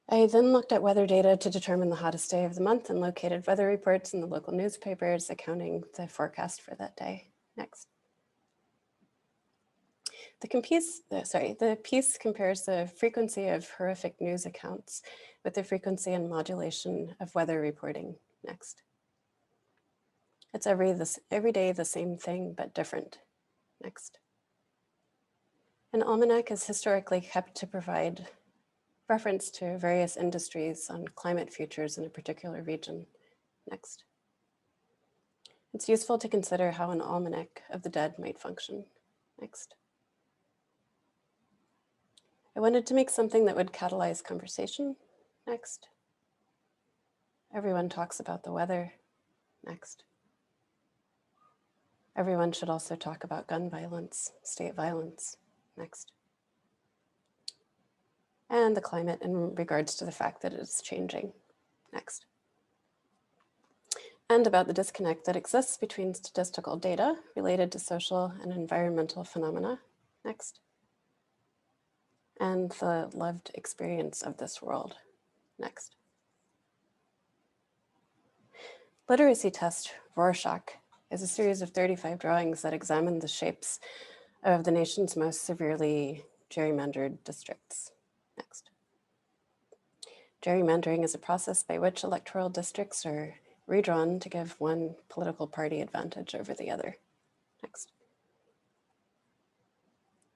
I then looked at weather data to determine the hottest day of the month and located weather reports in the local newspapers accounting the forecast for that day. Next. The piece compares the frequency of horrific news accounts with the frequency and modulation of weather reporting. Next. It's every day the same thing, but different. Next. An almanac is historically kept to provide reference to various industries on climate futures in a particular region. Next. It's useful to consider how an almanac of the dead might function. Next. I wanted to make something that would catalyze conversation. Next. Everyone talks about the weather. Next. Everyone should also talk about gun violence, state violence. Next. And the climate in regards to the fact that it's changing. Next. And about the disconnect that exists between statistical data related to social and environmental phenomena. Next. And the lived experience of this world. Next. Literacy test Rorschach is a series of 35 drawings that examine the shapes of the nation's most severely gerrymandered districts. Next. Gerrymandering is a process by which electoral districts are redrawn to give one political party advantage over the other. Next.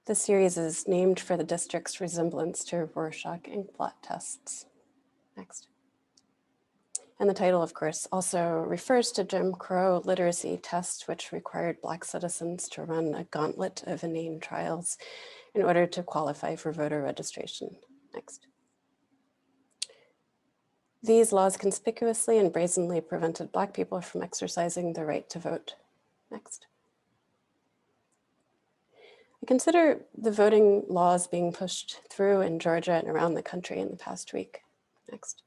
This series is named for the district's resemblance to Rorschach inkblot tests. Next. And the title, of course, also refers to Jim Crow literacy tests, which required Black citizens to run a gauntlet of inane trials in order to qualify for voter registration. Next. These laws conspicuously and brazenly prevented Black people from exercising their right to vote. Next. I consider the voting laws being pushed through in Georgia and around the country in the past week. Next.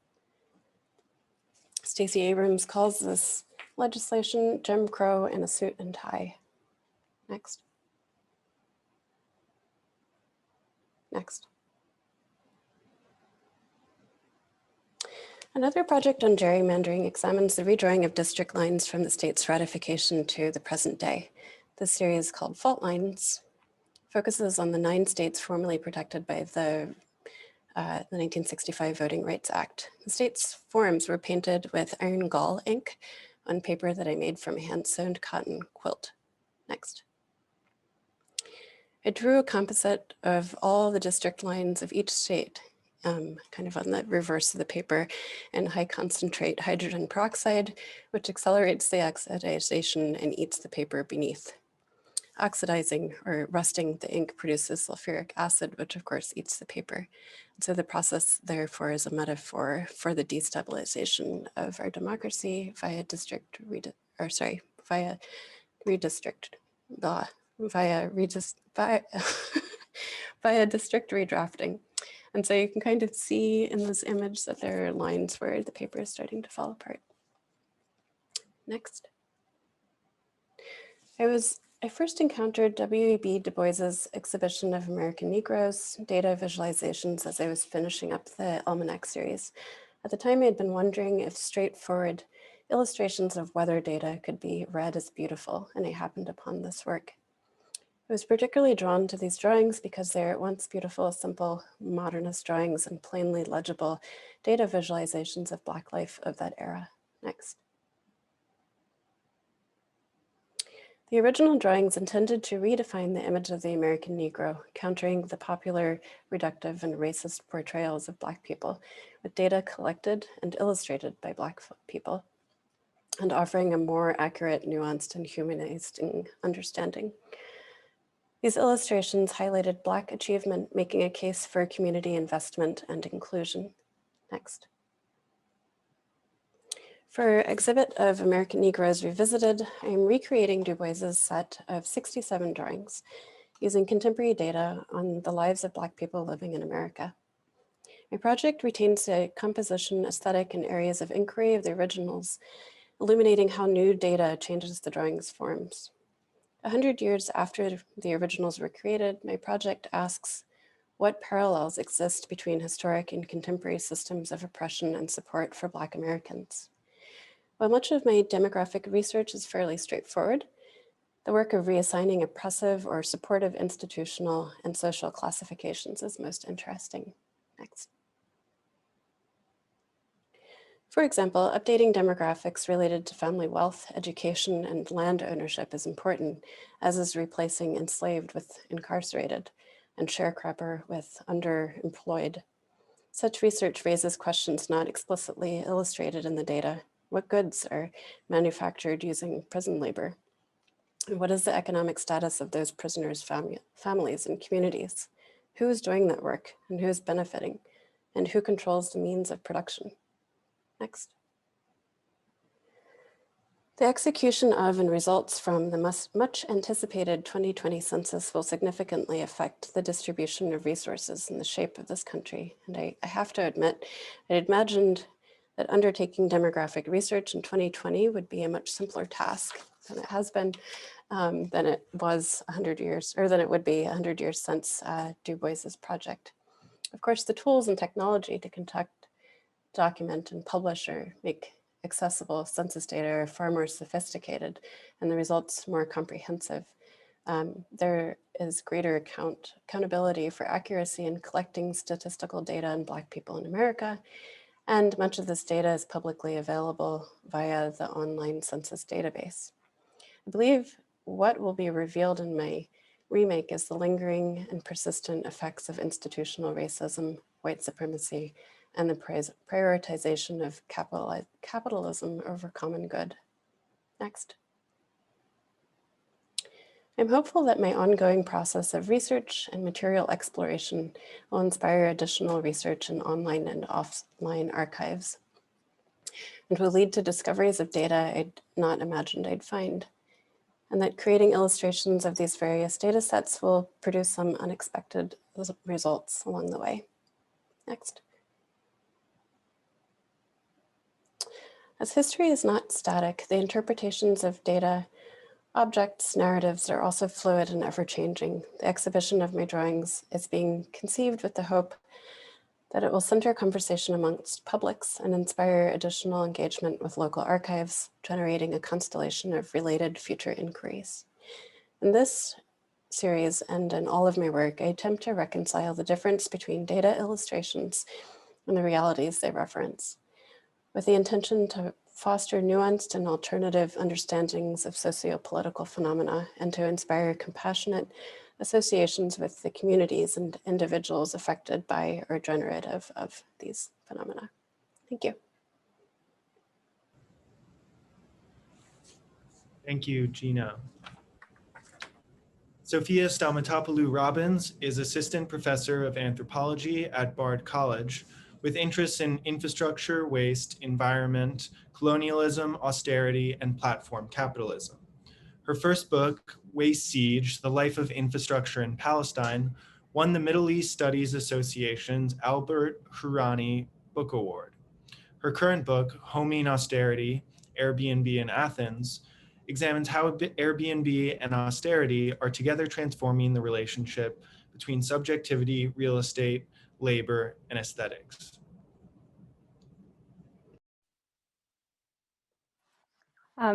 Stacey Abrams calls this legislation Jim Crow in a suit and tie. Next. Next. Another project on gerrymandering examines the redrawing of district lines from the state's ratification to the present day. This series, called Fault Lines, focuses on the 9 states formerly protected by the 1965 Voting Rights Act. The state's forms were painted with iron gall ink on paper that I made from a hand-sewn cotton quilt. Next. I drew a composite of all the district lines of each state, kind of on the reverse of the paper, in high concentrate hydrogen peroxide, which accelerates the oxidization and eats the paper beneath. Oxidizing or rusting the ink produces sulfuric acid, which of course eats the paper. And so the process, therefore, is a metaphor for the destabilization district redrafting. And so you can kind of see in this image that there are lines where the paper is starting to fall apart. Next. I first encountered W.E.B. Du Bois's exhibition of American Negroes, data visualizations, as I was finishing up the Almanac series. At the time, I had been wondering if straightforward illustrations of weather data could be read as beautiful, and I happened upon this work. I was particularly drawn to these drawings because they're at once beautiful, simple, modernist drawings and plainly legible data visualizations of Black life of that era. Next. The original drawings intended to redefine the image of the American Negro, countering the popular reductive and racist portrayals of Black people with data collected and illustrated by Black people, and offering a more accurate, nuanced, and humanizing understanding. These illustrations highlighted Black achievement, making a case for community investment and inclusion. Next. For exhibit of American Negroes Revisited, I am recreating Du Bois's set of 67 drawings using contemporary data on the lives of Black people living in America. My project retains a composition, aesthetic, and areas of inquiry of the originals, illuminating how new data changes the drawing's forms. 100 years after the originals were created, my project asks what parallels exist between historic and contemporary systems of oppression and support for Black Americans. While much of my demographic research is fairly straightforward, the work of reassigning oppressive or supportive institutional and social classifications is most interesting. Next. For example, updating demographics related to family wealth, education, and land ownership is important, as is replacing enslaved with incarcerated and sharecropper with underemployed. Such research raises questions not explicitly illustrated in the data. What goods are manufactured using prison labor? And what is the economic status of those prisoners' families and communities? Who is doing that work and who is benefiting? And who controls the means of production? Next. The execution of and results from the much anticipated 2020 census will significantly affect the distribution of resources and the shape of this country. And I have to admit, I imagined that undertaking demographic research in 2020 would be a much simpler task than it has been, than it was 100 years, or than it would be 100 years since Du Bois's project. Of course, the tools and technology to conduct, document, and publish or make accessible census data are far more sophisticated and the results more comprehensive. There is greater accountability for accuracy in collecting statistical data on Black people in America, and much of this data is publicly available via the online census database. I believe what will be revealed in my remake is the lingering and persistent effects of institutional racism, white supremacy, and the prioritization of capitalism over common good. Next. I'm hopeful that my ongoing process of research and material exploration will inspire additional research in online and offline archives, and will lead to discoveries of data I'd not imagined I'd find, and that creating illustrations of these various data sets will produce some unexpected results along the way. Next. As history is not static, the interpretations of data, objects, narratives are also fluid and ever-changing. The exhibition of my drawings is being conceived with the hope that it will center conversation amongst publics and inspire additional engagement with local archives, generating a constellation of related future inquiries. In this series and in all of my work, I attempt to reconcile the difference between data illustrations and the realities they reference, with the intention to foster nuanced and alternative understandings of socio-political phenomena and to inspire compassionate associations with the communities and individuals affected by or generative of these phenomena. Thank you. Thank you, Gina. Sophia Stamatopoulou-Robbins is Assistant Professor of Anthropology at Bard College, with interests in infrastructure, waste, environment, colonialism, austerity, and platform capitalism. Her first book, Waste Siege: The Life of Infrastructure in Palestine, won the Middle East Studies Association's Albert Hourani Book Award. Her current book, Homing Austerity, Airbnb in Athens, examines how Airbnb and austerity are together transforming the relationship between subjectivity, real estate, labor, and aesthetics.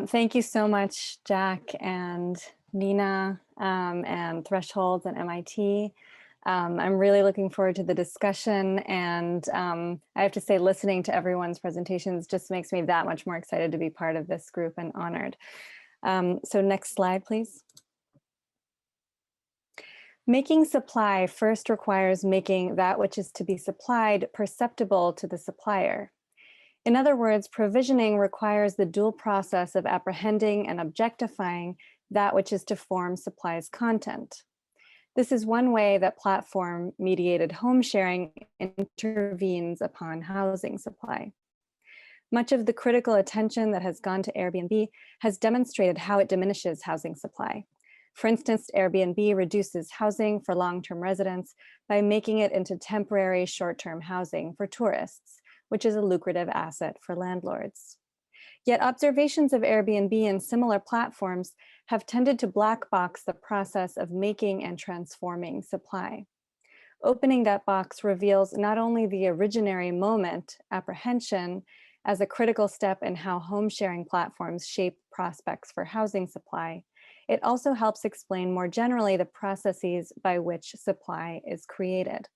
Thank you so much, Jack and Nina and Thresholds and MIT. I'm really looking forward to the discussion, and I have to say, listening to everyone's presentations just makes me that much more excited to be part of this group and honored. So next slide, please. Making supply first requires making that which is to be supplied perceptible to the supplier. In other words, provisioning requires the dual process of apprehending and objectifying that which is to form supply's content. This is one way that platform-mediated home sharing intervenes upon housing supply. Much of the critical attention that has gone to Airbnb has demonstrated how it diminishes housing supply. For instance, Airbnb reduces housing for long-term residents by making it into temporary short-term housing for tourists, which is a lucrative asset for landlords. Yet observations of Airbnb and similar platforms have tended to black box the process of making and transforming supply. Opening that box reveals not only the originary moment, apprehension, as a critical step in how home sharing platforms shape prospects for housing supply, it also helps explain more generally the processes by which supply is created.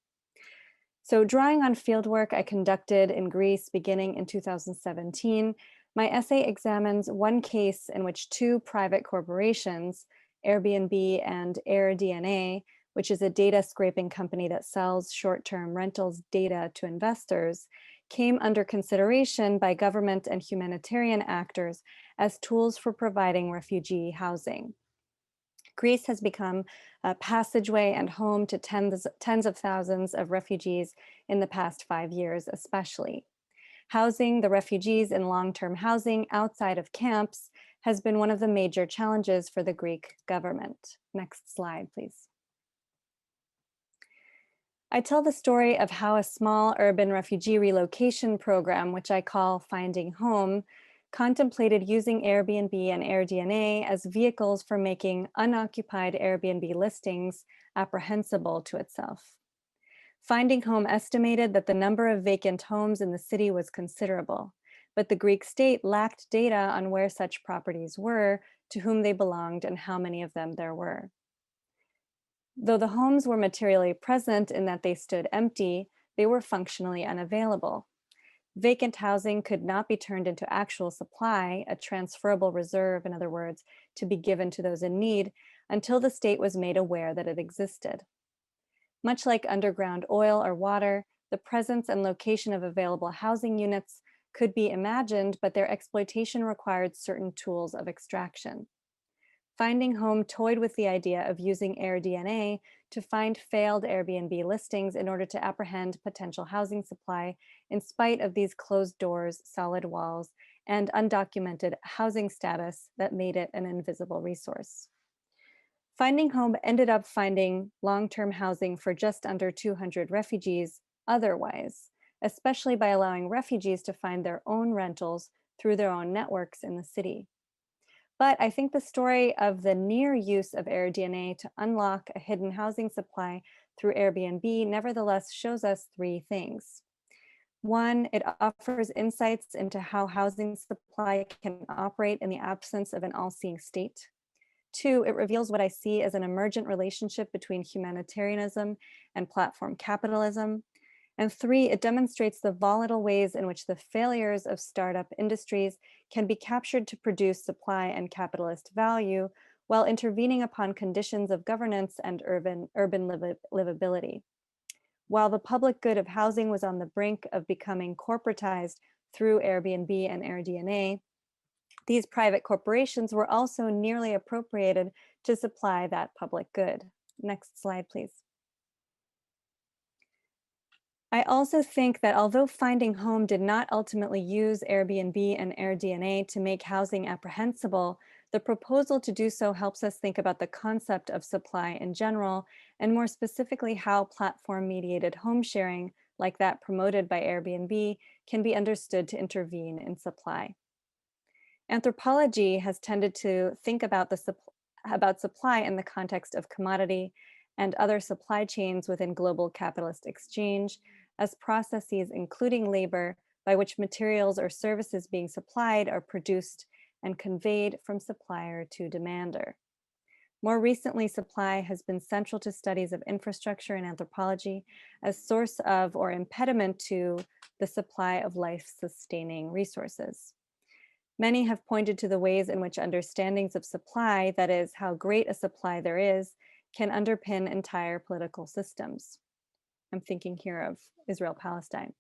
So drawing on fieldwork I conducted in Greece beginning in 2017, my essay examines one case in which two private corporations, Airbnb and AirDNA, which is a data scraping company that sells short-term rentals data to investors, came under consideration by government and humanitarian actors as tools for providing refugee housing. Greece has become a passageway and home to tens of thousands of refugees in the past 5 years, especially. Housing the refugees in long-term housing outside of camps has been one of the major challenges for the Greek government. Next slide, please. I tell the story of how a small urban refugee relocation program, which I call Finding Home, contemplated using Airbnb and AirDNA as vehicles for making unoccupied Airbnb listings apprehensible to itself. Finding Home estimated that the number of vacant homes in the city was considerable, but the Greek state lacked data on where such properties were, to whom they belonged, and how many of them there were. Though the homes were materially present in that they stood empty, they were functionally unavailable. Vacant housing could not be turned into actual supply, a transferable reserve, in other words, to be given to those in need, until the state was made aware that it existed. Much like underground oil or water, the presence and location of available housing units could be imagined, but their exploitation required certain tools of extraction. Finding Home toyed with the idea of using AirDNA to find failed Airbnb listings in order to apprehend potential housing supply in spite of these closed doors, solid walls, and undocumented housing status that made it an invisible resource. Finding Home ended up finding long-term housing for just under 200 refugees otherwise, especially by allowing refugees to find their own rentals through their own networks in the city. But I think the story of the near use of AirDNA to unlock a hidden housing supply through Airbnb nevertheless shows us three things. One, it offers insights into how housing supply can operate in the absence of an all-seeing state. Two, it reveals what I see as an emergent relationship between humanitarianism and platform capitalism. And three, it demonstrates the volatile ways in which the failures of startup industries can be captured to produce supply and capitalist value while intervening upon conditions of governance and urban livability. While the public good of housing was on the brink of becoming corporatized through Airbnb and AirDNA, these private corporations were also nearly appropriated to supply that public good. Next slide, please. I also think that although Finding Home did not ultimately use Airbnb and AirDNA to make housing apprehensible, the proposal to do so helps us think about the concept of supply in general, and more specifically how platform-mediated home sharing, like that promoted by Airbnb, can be understood to intervene in supply. Anthropology has tended to think about supply in the context of commodity and other supply chains within global capitalist exchange as processes, including labor, by which materials or services being supplied are produced and conveyed from supplier to demander. More recently, supply has been central to studies of infrastructure and anthropology as source of or impediment to the supply of life-sustaining resources. Many have pointed to the ways in which understandings of supply, that is, how great a supply there is, can underpin entire political systems. I'm thinking here of Israel-Palestine.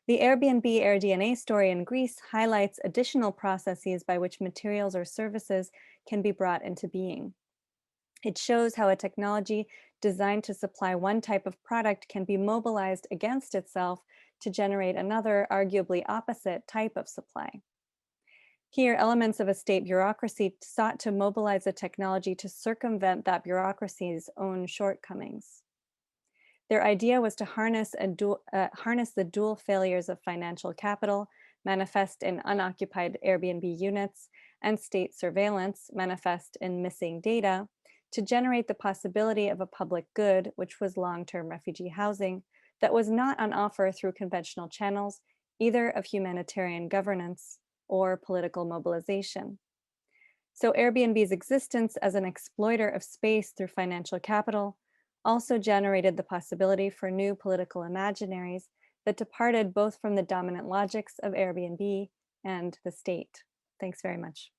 The Airbnb AirDNA story in Greece highlights additional processes by which materials or services can be brought into being. It shows how a technology designed to supply one type of product can be mobilized against itself to generate another, arguably opposite type of supply. Here, elements of a state bureaucracy sought to mobilize a technology to circumvent that bureaucracy's own shortcomings. Their idea was to harness the dual failures of financial capital, manifest in unoccupied Airbnb units, and state surveillance, manifest in missing data, to generate the possibility of a public good, which was long-term refugee housing, that was not on offer through conventional channels, either of humanitarian governance or political mobilization. So Airbnb's existence as an exploiter of space through financial capital also generated the possibility for new political imaginaries that departed both from the dominant logics of Airbnb and the state. Thanks very much.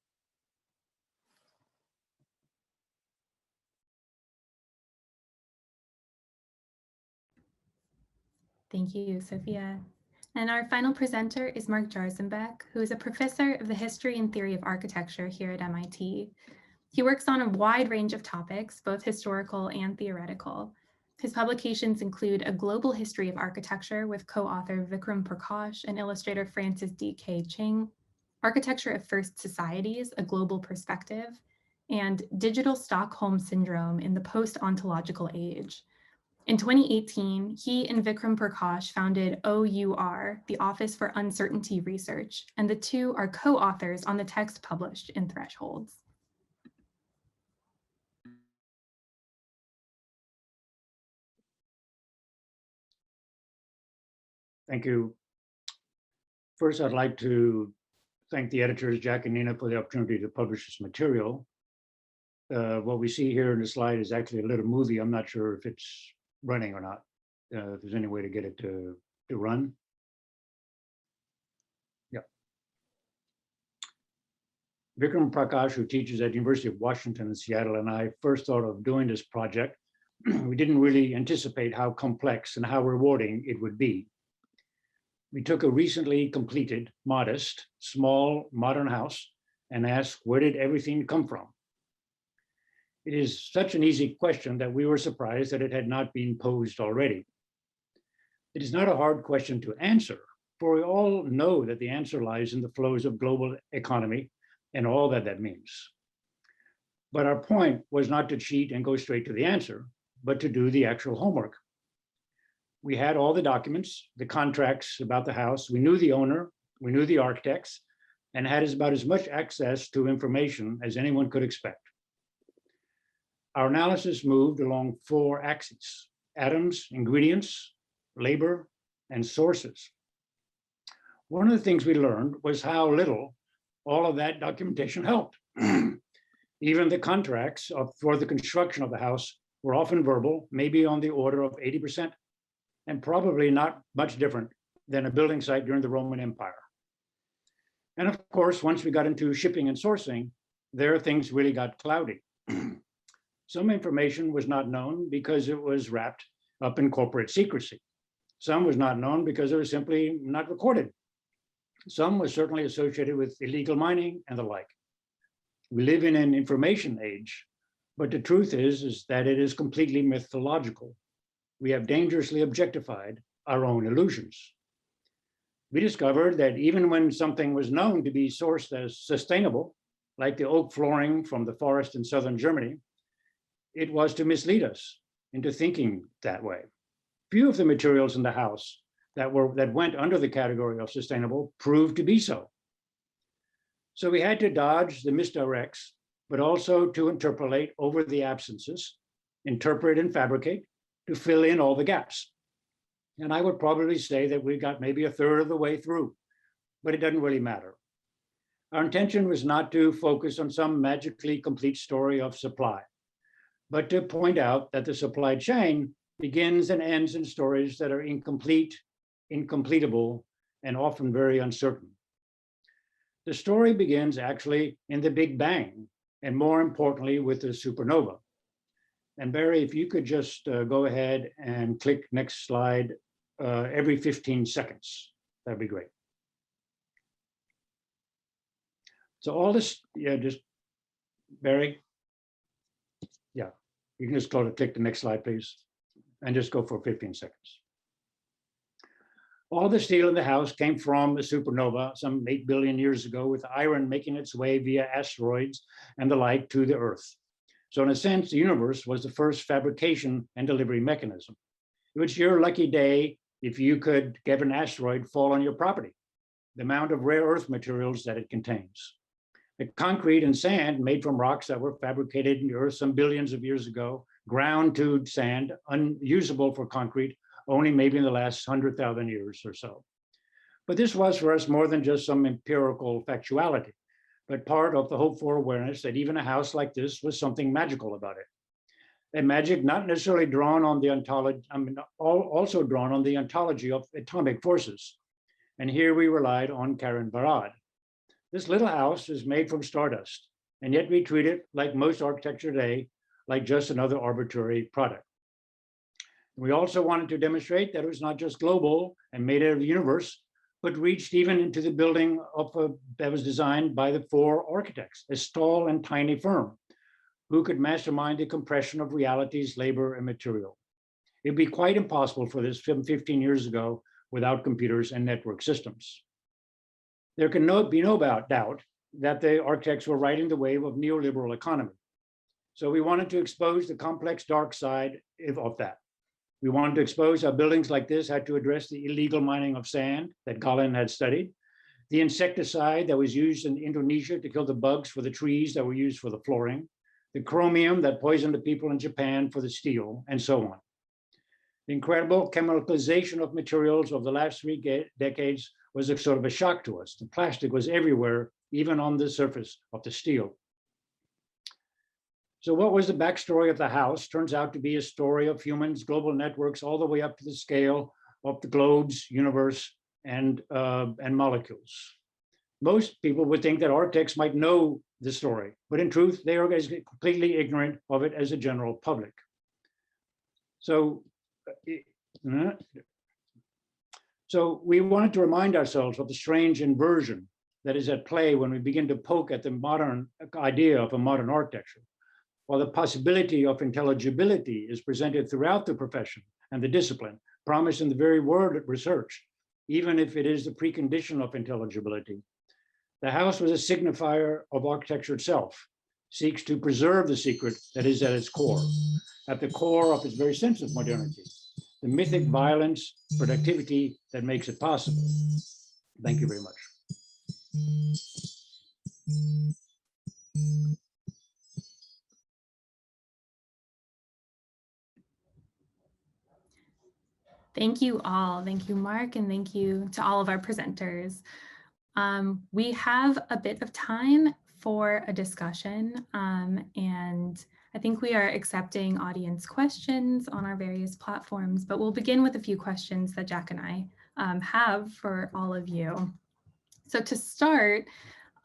Thank you, Sophia. And our final presenter is Mark Jarzombek, who is a professor of the history and theory of architecture here at MIT. He works on a wide range of topics, both historical and theoretical. His publications include A Global History of Architecture with co-author Vikram Prakash and illustrator Francis D.K. Ching, Architecture of First Societies, A Global Perspective, and Digital Stockholm Syndrome in the Post-Ontological Age. In 2018, he and Vikram Prakash founded OUR, the Office for Uncertainty Research, and the two are co-authors on the text published in Thresholds. Thank you. First, I'd like to thank the editors, Jack and Nina, for the opportunity to publish this material. What we see here in the slide is actually a little movie. I'm not sure if it's running or not. If there's any way to get it to run. Yeah. Vikram Prakash, who teaches at the University of Washington in Seattle, and I first thought of doing this project. We didn't really anticipate how complex and how rewarding it would be. We took a recently completed, modest, small, modern house and asked, where did everything come from? It is such an easy question that we were surprised that it had not been posed already. It is not a hard question to answer, for we all know that the answer lies in the flows of global economy and all that that means. But our point was not to cheat and go straight to the answer, but to do the actual homework. We had all the documents, the contracts about the house. We knew the owner, we knew the architects, and had about as much access to information as anyone could expect. Our analysis moved along 4 axes: atoms, ingredients, labor, and sources. One of the things we learned was how little all of that documentation helped. Even the contracts for the construction of the house were often verbal, maybe on the order of 80%. And probably not much different than a building site during the Roman Empire. And of course, once we got into shipping and sourcing, there things really got cloudy. Some information was not known because it was wrapped up in corporate secrecy. Some was not known because it was simply not recorded. Some was certainly associated with illegal mining and the like. We live in an information age, but the truth is that it is completely mythological. We have dangerously objectified our own illusions. We discovered that even when something was known to be sourced as sustainable, like the oak flooring from the forest in southern Germany, it was to mislead us into thinking that way. Few of the materials in the house that went under the category of sustainable proved to be so. So we had to dodge the misdirects, but also to interpolate over the absences, interpret and fabricate, to fill in all the gaps. And I would probably say that we got maybe a third of the way through, but it doesn't really matter. Our intention was not to focus on some magically complete story of supply, but to point out that the supply chain begins and ends in stories that are incomplete, incompletable, and often very uncertain. The story begins actually in the Big Bang, and more importantly with the supernova. And Barry, if you could just go ahead and click next slide every 15 seconds, that'd be great. So all this, yeah, just Barry. Yeah, you can just click the next slide, please, and just go for 15 seconds. All the steel in the house came from a supernova some 8 billion years ago, with iron making its way via asteroids and the like to the Earth. So in a sense, the universe was the first fabrication and delivery mechanism. It was your lucky day if you could get an asteroid fall on your property, the amount of rare earth materials that it contains. The concrete and sand made from rocks that were fabricated in the Earth some billions of years ago, ground to sand, unusable for concrete, only maybe in the last 100,000 years or so. But this was for us more than just some empirical factuality, but part of the hoped for awareness that even a house like this was something magical about it. And magic not necessarily drawn on the ontology, also drawn on the ontology of atomic forces. And here we relied on Karen Barad. This little house is made from stardust, and yet we treat it, like most architecture today, like just another arbitrary product. We also wanted to demonstrate that it was not just global and made out of the universe, but reached even into the building that was designed by the 4 architects, a tall and tiny firm, who could mastermind the compression of realities, labor, and material. It'd be quite impossible for this 15 years ago without computers and network systems. There can be no doubt that the architects were riding the wave of neoliberal economy. So we wanted to expose the complex dark side of that. We wanted to expose how buildings like this had to address the illegal mining of sand that Galen had studied, the insecticide that was used in Indonesia to kill the bugs for the trees that were used for the flooring, the chromium that poisoned the people in Japan for the steel, and so on. The incredible chemicalization of materials of the last 3 decades was a sort of a shock to us. The plastic was everywhere, even on the surface of the steel. So what was the backstory of the house? Turns out to be a story of humans, global networks, all the way up to the scale of the globes, universe, and molecules. Most people would think that architects might know the story, but in truth, they are completely ignorant of it as a general public. So we wanted to remind ourselves of the strange inversion that is at play when we begin to poke at the modern idea of a modern architecture. While the possibility of intelligibility is presented throughout the profession and the discipline, promised in the very word research, even if it is the precondition of intelligibility, the house was a signifier of architecture itself, seeks to preserve the secret that is at its core of its very sense of modernity, the mythic violence, productivity that makes it possible. Thank you very much. Thank you all. Thank you, Mark, and thank you to all of our presenters. We have a bit of time for a discussion, and I think we are accepting audience questions on our various platforms, but we'll begin with a few questions that Jack and I have for all of you. So to start,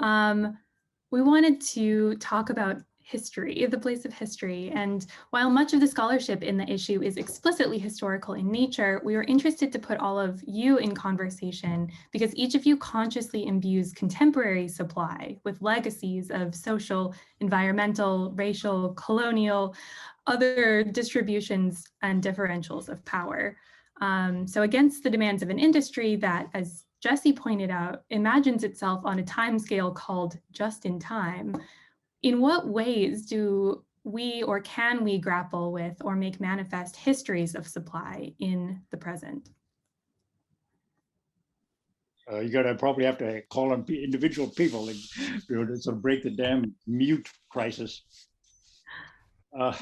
we wanted to talk about history, the place of history. And while much of the scholarship in the issue is explicitly historical in nature, we were interested to put all of you in conversation because each of you consciously imbues contemporary supply with legacies of social, environmental, racial, colonial, other distributions and differentials of power. So against the demands of an industry that, as Jesse pointed out, imagines itself on a timescale called just in time, in what ways do we or can we grapple with or make manifest histories of supply in the present? You're gonna probably have to call on individual people and, to sort of break the damn mute crisis. Well,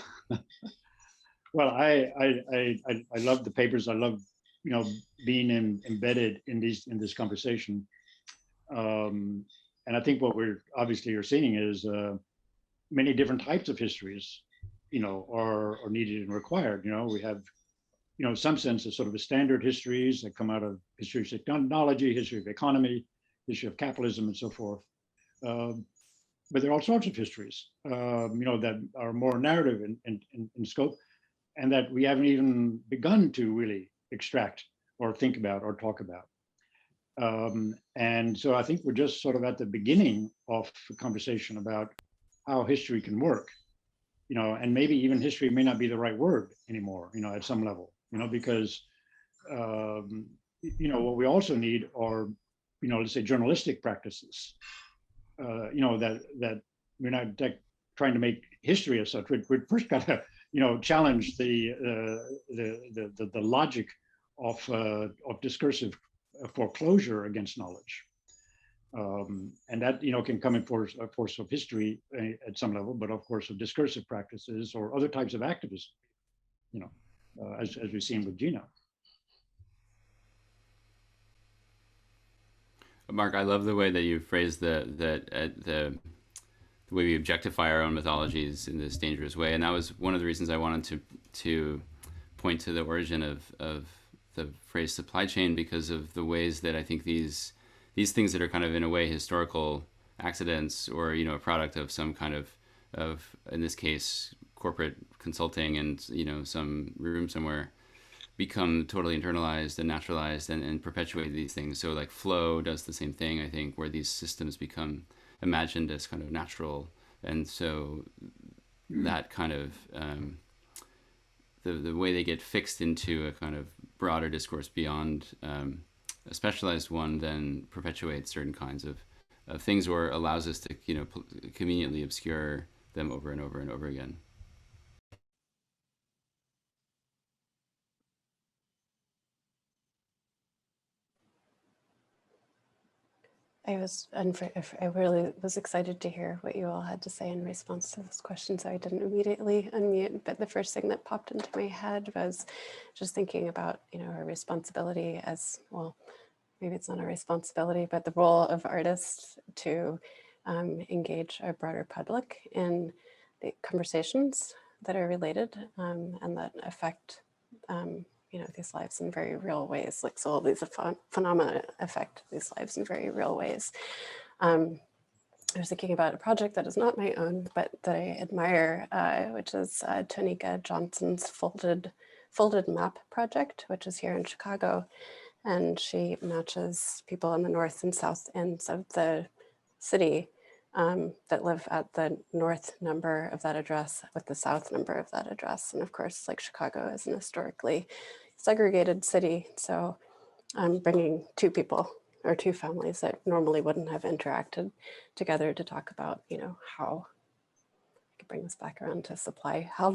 I love the papers. I love, being embedded in this conversation. And I think what we're obviously are seeing is many different types of histories, are needed and required. We have, some sense of sort of a standard histories that come out of history of technology, history of economy, history of capitalism, and so forth. But there are all sorts of histories, that are more narrative in scope, and that we haven't even begun to really extract or think about or talk about. And so I think we're just sort of at the beginning of a conversation about how history can work, and maybe even history may not be the right word anymore, at some level, because, what we also need are, let's say journalistic practices, that we're not trying to make history as such. We first got to, challenge the logic of discursive foreclosure against knowledge, and that can come in force of history at some level, but of course of discursive practices or other types of activism, as we've seen with Gina. Mark, I love the way that you phrase the way we objectify our own mythologies in this dangerous way, and that was one of the reasons I wanted to point to the origin of the phrase supply chain, because of the ways that I think these things that are kind of in a way historical accidents, or a product of some kind of in this case corporate consulting and some room somewhere, become totally internalized and naturalized and perpetuate these things. So like flow does the same thing, I think, where these systems become imagined as kind of natural, and so that kind of the way they get fixed into a kind of broader discourse beyond a specialized one then perpetuates certain kinds of things, or allows us to conveniently obscure them over and over and over again. I really was excited to hear what you all had to say in response to this question, so I didn't immediately unmute, but the first thing that popped into my head was just thinking about, our responsibility as, well, maybe it's not a responsibility, but the role of artists to engage a broader public in the conversations that are related and that affect these lives in very real ways. Like, so all these phenomena affect these lives in very real ways. I was thinking about a project that is not my own, but that I admire, which is Tonika Johnson's Folded Map project, which is here in Chicago. And she matches people in the north and south ends of the city that live at the north number of that address with the south number of that address. And of course, like, Chicago is an historically segregated city. So I'm bringing two people or two families that normally wouldn't have interacted together to talk about, how, I could bring this back around to supply, how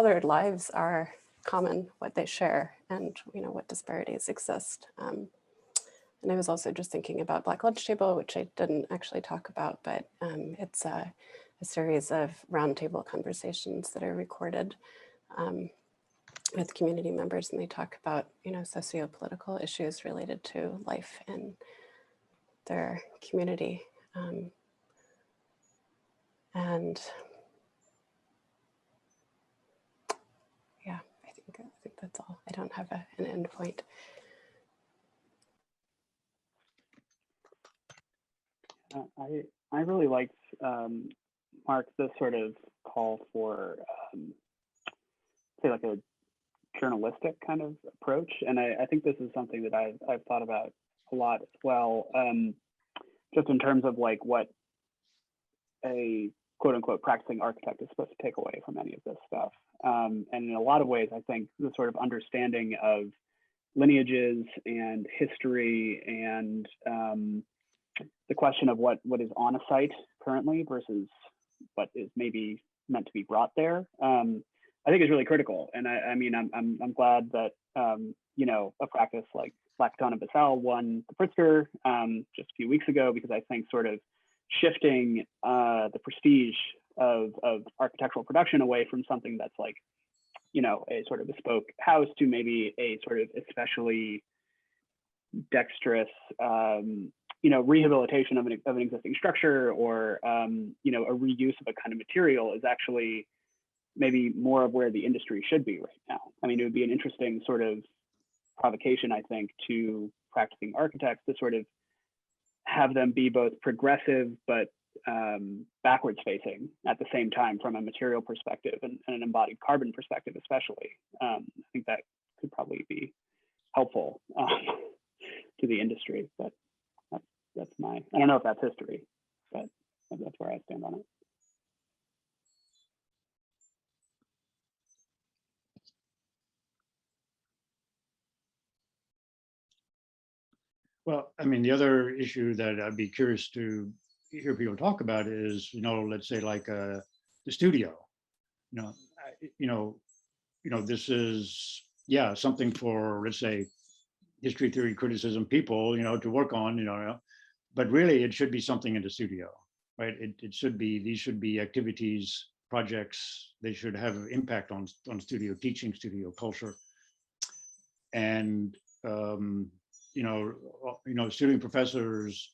their lives are common, what they share, and what disparities exist. And I was also just thinking about Black Lunch Table, which I didn't actually talk about, but it's a series of roundtable conversations that are recorded with community members, and they talk about socio-political issues related to life in their community. And yeah, I think that's all. I don't have an end point. I really liked, Mark, this sort of call for, say, like a journalistic kind of approach. And I think this is something that I've thought about a lot as well, just in terms of like what a quote unquote practicing architect is supposed to take away from any of this stuff. And in a lot of ways, I think the sort of understanding of lineages and history and the question of what is on a site currently versus what is maybe meant to be brought there, I think is really critical. And I mean, I'm glad that a practice like Lackawanna and Basel won the Pritzker just a few weeks ago, because I think sort of shifting the prestige of architectural production away from something that's like, a sort of bespoke house to maybe a sort of especially dexterous, rehabilitation of an existing structure, or a reuse of a kind of material is actually maybe more of where the industry should be right now. I mean, it would be an interesting sort of provocation, I think, to practicing architects to sort of have them be both progressive but backwards facing at the same time from a material perspective and an embodied carbon perspective especially. I think that could probably be helpful to the industry, but that's I don't know if that's history, but that's where I stand on it. Well, I mean, the other issue that I'd be curious to hear people talk about is, let's say like the studio. This is something for, let's say, history, theory, criticism people, to work on, but really it should be something in the studio, right? These should be activities, projects. They should have an impact on studio teaching, studio culture, and student professors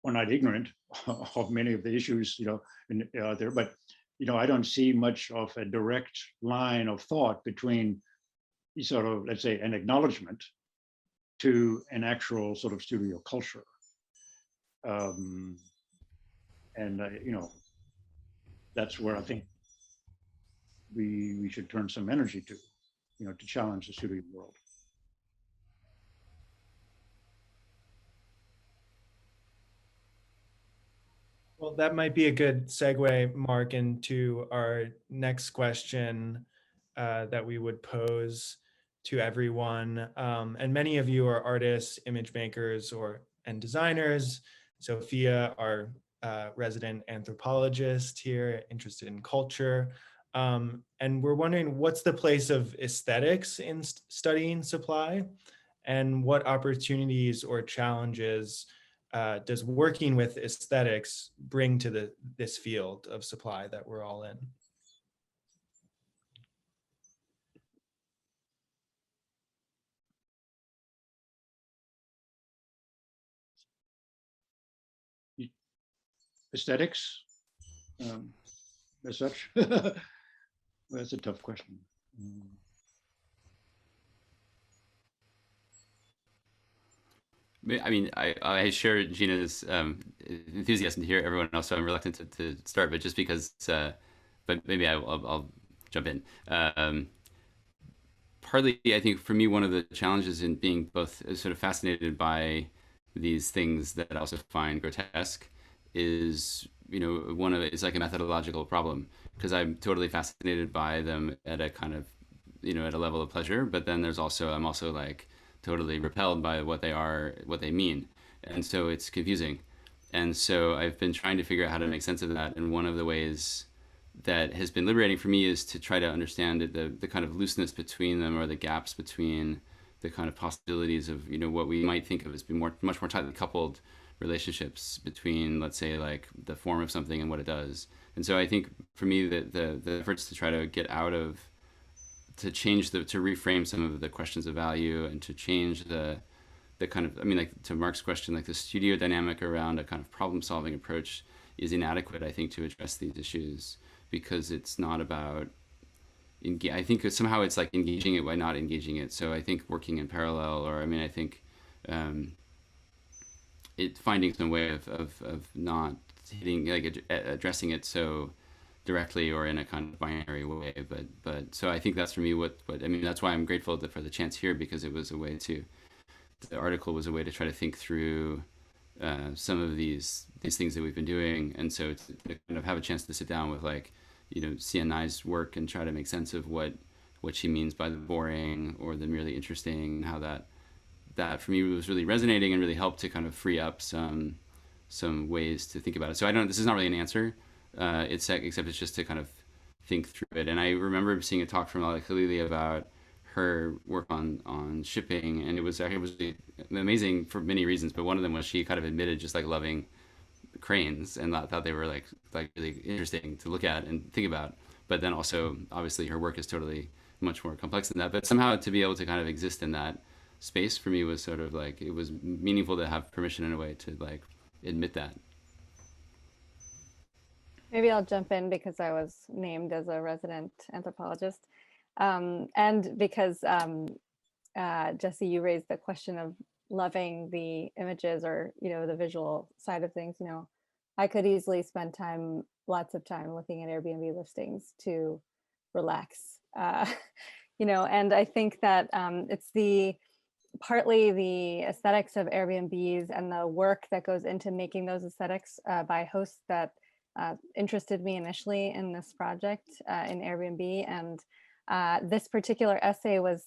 are not ignorant of many of the issues, out there, but, I don't see much of a direct line of thought between sort of, let's say, an acknowledgement to an actual sort of studio culture. That's where I think we should turn some energy to, to challenge the studio world. Well, that might be a good segue, Mark, into our next question that we would pose to everyone. And many of you are artists, image makers, and designers. Sophia, our resident anthropologist here, interested in culture. And we're wondering, what's the place of aesthetics in studying supply? And what opportunities or challenges does working with aesthetics bring to this field of supply that we're all in? Aesthetics, as such? That's a tough question. I mean, I share Gina's enthusiasm to hear everyone else, so I'm reluctant to start, but just because, but maybe I'll jump in. Partly, I think for me, one of the challenges in being both sort of fascinated by these things that I also find grotesque is, one of it is like a methodological problem, because I'm totally fascinated by them at a kind of, at a level of pleasure, but then I'm also like totally repelled by what they mean. And so it's confusing. And so I've been trying to figure out how to make sense of that. And one of the ways that has been liberating for me is to try to understand the kind of looseness between them, or the gaps between the kind of possibilities of, what we might think of as being much more tightly coupled relationships between, let's say, like the form of something and what it does. And so I think for me, the efforts to try to get out of, to reframe some of the questions of value, and to change the kind of, like to Mark's question, like the studio dynamic around a kind of problem solving approach is inadequate, I think, to address these issues, because it's not about, I think somehow it's like engaging it by not engaging it. So I think working in parallel, or I think finding some way of not hitting, like addressing it so directly or in a kind of binary way, but so I think that's for me what that's why I'm grateful for the chance here, because it was the article was a way to try to think through some of these things that we've been doing, and so to kind of have a chance to sit down with, like, CNI's work and try to make sense of what she means by the boring or the merely interesting, and how that for me was really resonating and really helped to kind of free up some ways to think about it. So this is not really an answer. Except it's just to kind of think through it. And I remember seeing a talk from LeCavalier about her work on shipping, and it was amazing for many reasons. But one of them was she kind of admitted just like loving cranes, and thought they were like really interesting to look at and think about. But then also, obviously, her work is totally much more complex than that. But somehow to be able to kind of exist in that space for me was sort of like, it was meaningful to have permission in a way to like admit that. Maybe I'll jump in because I was named as a resident anthropologist. And because Jesse, you raised the question of loving the images or, the visual side of things, I could easily spend lots of time looking at Airbnb listings to relax, and I think that it's partly the aesthetics of Airbnbs and the work that goes into making those aesthetics by hosts that interested me initially in this project in Airbnb. And this particular essay was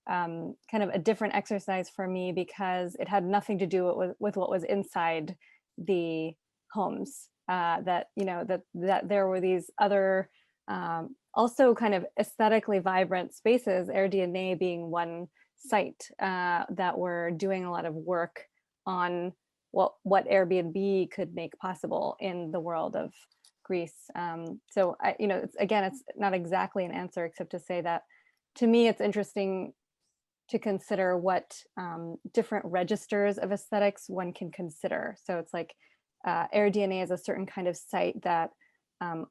kind of a different exercise for me because it had nothing to do with what was inside the homes. That there were these other also kind of aesthetically vibrant spaces, AirDNA being one site that were doing a lot of work on what Airbnb could make possible in the world of Greece. So it's not exactly an answer except to say that to me it's interesting to consider what different registers of aesthetics one can consider. So it's like AirDNA is a certain kind of site that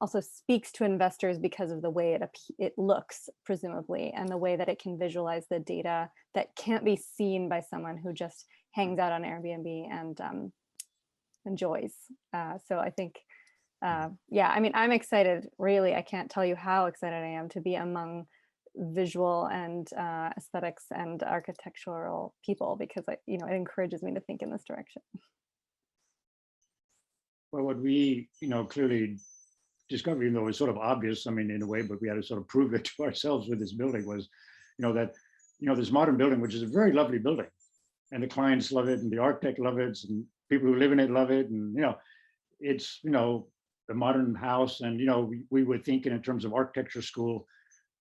also speaks to investors because of the way it looks, presumably, and the way that it can visualize the data that can't be seen by someone who just hangs out on Airbnb and enjoys. So I think, I'm excited, really. I can't tell you how excited I am to be among visual and aesthetics and architectural people because it encourages me to think in this direction. Well, what we, clearly discovered, even though it was sort of obvious, in a way, but we had to sort of prove it to ourselves with this building was, that, this modern building, which is a very lovely building, and the clients love it, and the architect love it, and people who live in it love it, and, it's, a modern house, and, we were thinking in terms of architecture school,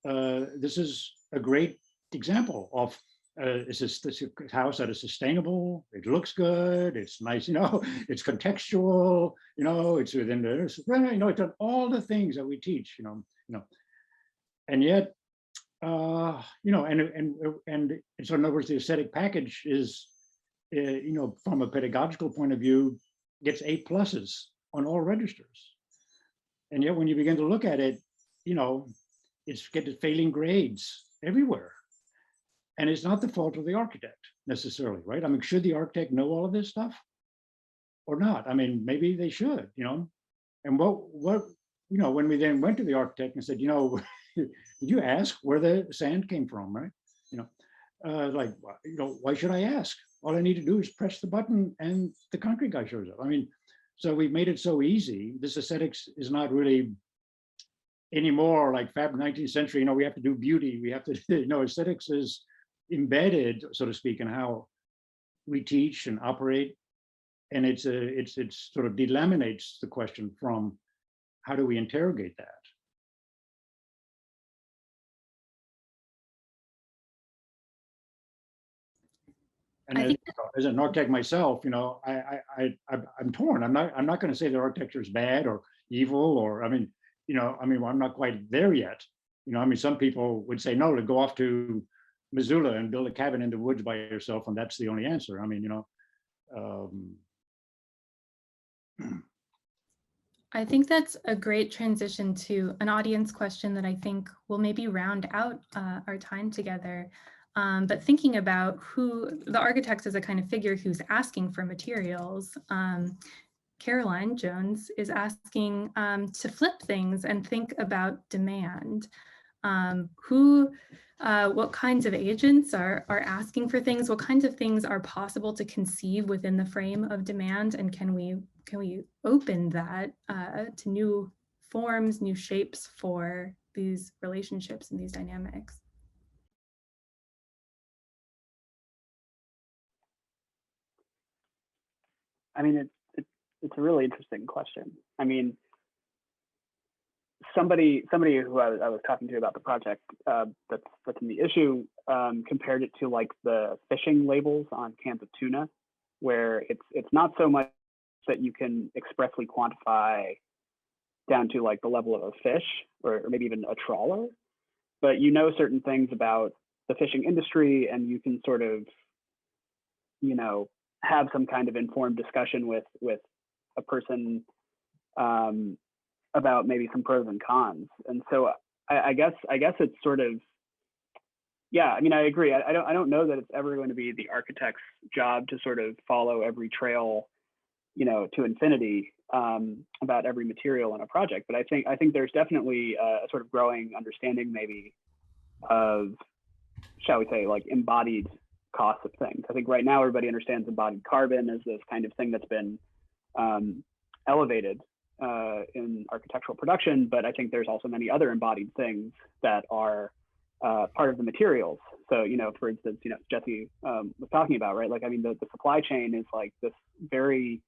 this is a great example of it's a house that is sustainable. It looks good. It's nice, it's contextual, it's within it's done all the things that we teach, and yet, and so in other words, the aesthetic package is, from a pedagogical point of view, gets A+ on all registers. And yet when you begin to look at it, it's getting failing grades everywhere. And it's not the fault of the architect necessarily, right? Should the architect know all of this stuff or not? Maybe they should, And what when we then went to the architect and said, did you ask where the sand came from, right? Why should I ask? All I need to do is press the button and the concrete guy shows up. So we've made it so easy. This aesthetics is not really anymore like 19th century, we have to do beauty. We have to, aesthetics is embedded, so to speak, in how we teach and operate, and it's sort of delaminates the question from how do we interrogate that. And as an architect myself, I'm torn. I'm not going to say that architecture is bad or evil, or I'm not quite there yet. Some people would say no, to go off to Missoula and build a cabin in the woods by yourself, and that's the only answer. I think that's a great transition to an audience question that I think will maybe round out our time together. But thinking about who the architect is, a kind of figure who's asking for materials. Caroline Jones is asking to flip things and think about demand. What kinds of agents are asking for things? What kinds of things are possible to conceive within the frame of demand? And can we open that to new forms, new shapes for these relationships and these dynamics? It's a really interesting question. Somebody who I was talking to about the project that's in the issue compared it to like the fishing labels on cans of tuna, where it's not so much that you can expressly quantify down to like the level of a fish or maybe even a trawler, but certain things about the fishing industry, and you can sort of have some kind of informed discussion with a person about maybe some pros and cons. And so I guess it's sort of Yeah, I mean, I agree. I don't know that it's ever going to be the architect's job to sort of follow every trail, to infinity about every material in a project. But I think there's definitely a sort of growing understanding maybe of, shall we say, like embodied costs of things. I think right now everybody understands embodied carbon as this kind of thing that's been elevated in architectural production, but I think there's also many other embodied things that are part of the materials. So, for instance, Jesse was talking about, right? Like, I mean, the supply chain is like this very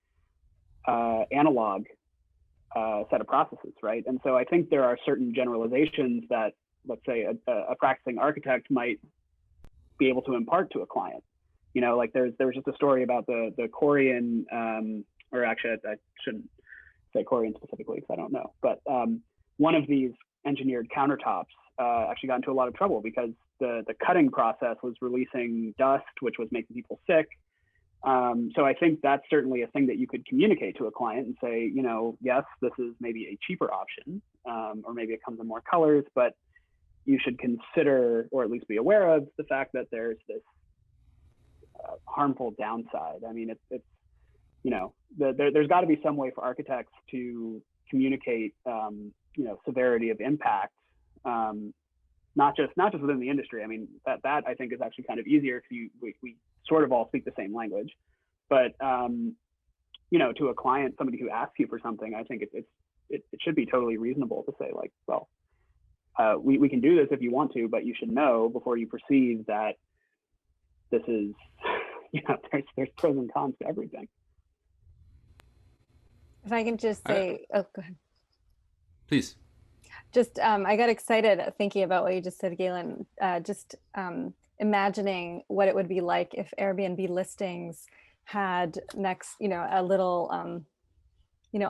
analog set of processes, right? And so I think there are certain generalizations that, let's say, a practicing architect might be able to impart to a client. Like there was just a story about the Korean, or actually I shouldn't say Korean specifically because I don't know, but one of these engineered countertops actually got into a lot of trouble because the cutting process was releasing dust, which was making people sick. So I think that's certainly a thing that you could communicate to a client and say, yes, this is maybe a cheaper option, or maybe it comes in more colors, but you should consider, or at least be aware of, the fact that there's this harmful downside. I mean, it's there's got to be some way for architects to communicate, severity of impact, not just within the industry. I mean, that I think is actually kind of easier because we sort of all speak the same language, but to a client, somebody who asks you for something, I think it should be totally reasonable to say, like, well, we can do this if you want to, but you should know before you proceed that this is, there's pros and cons to everything. If I can just say, oh, go ahead. Please. Just, I got excited thinking about what you just said, Galen, imagining what it would be like if Airbnb listings had next, a little,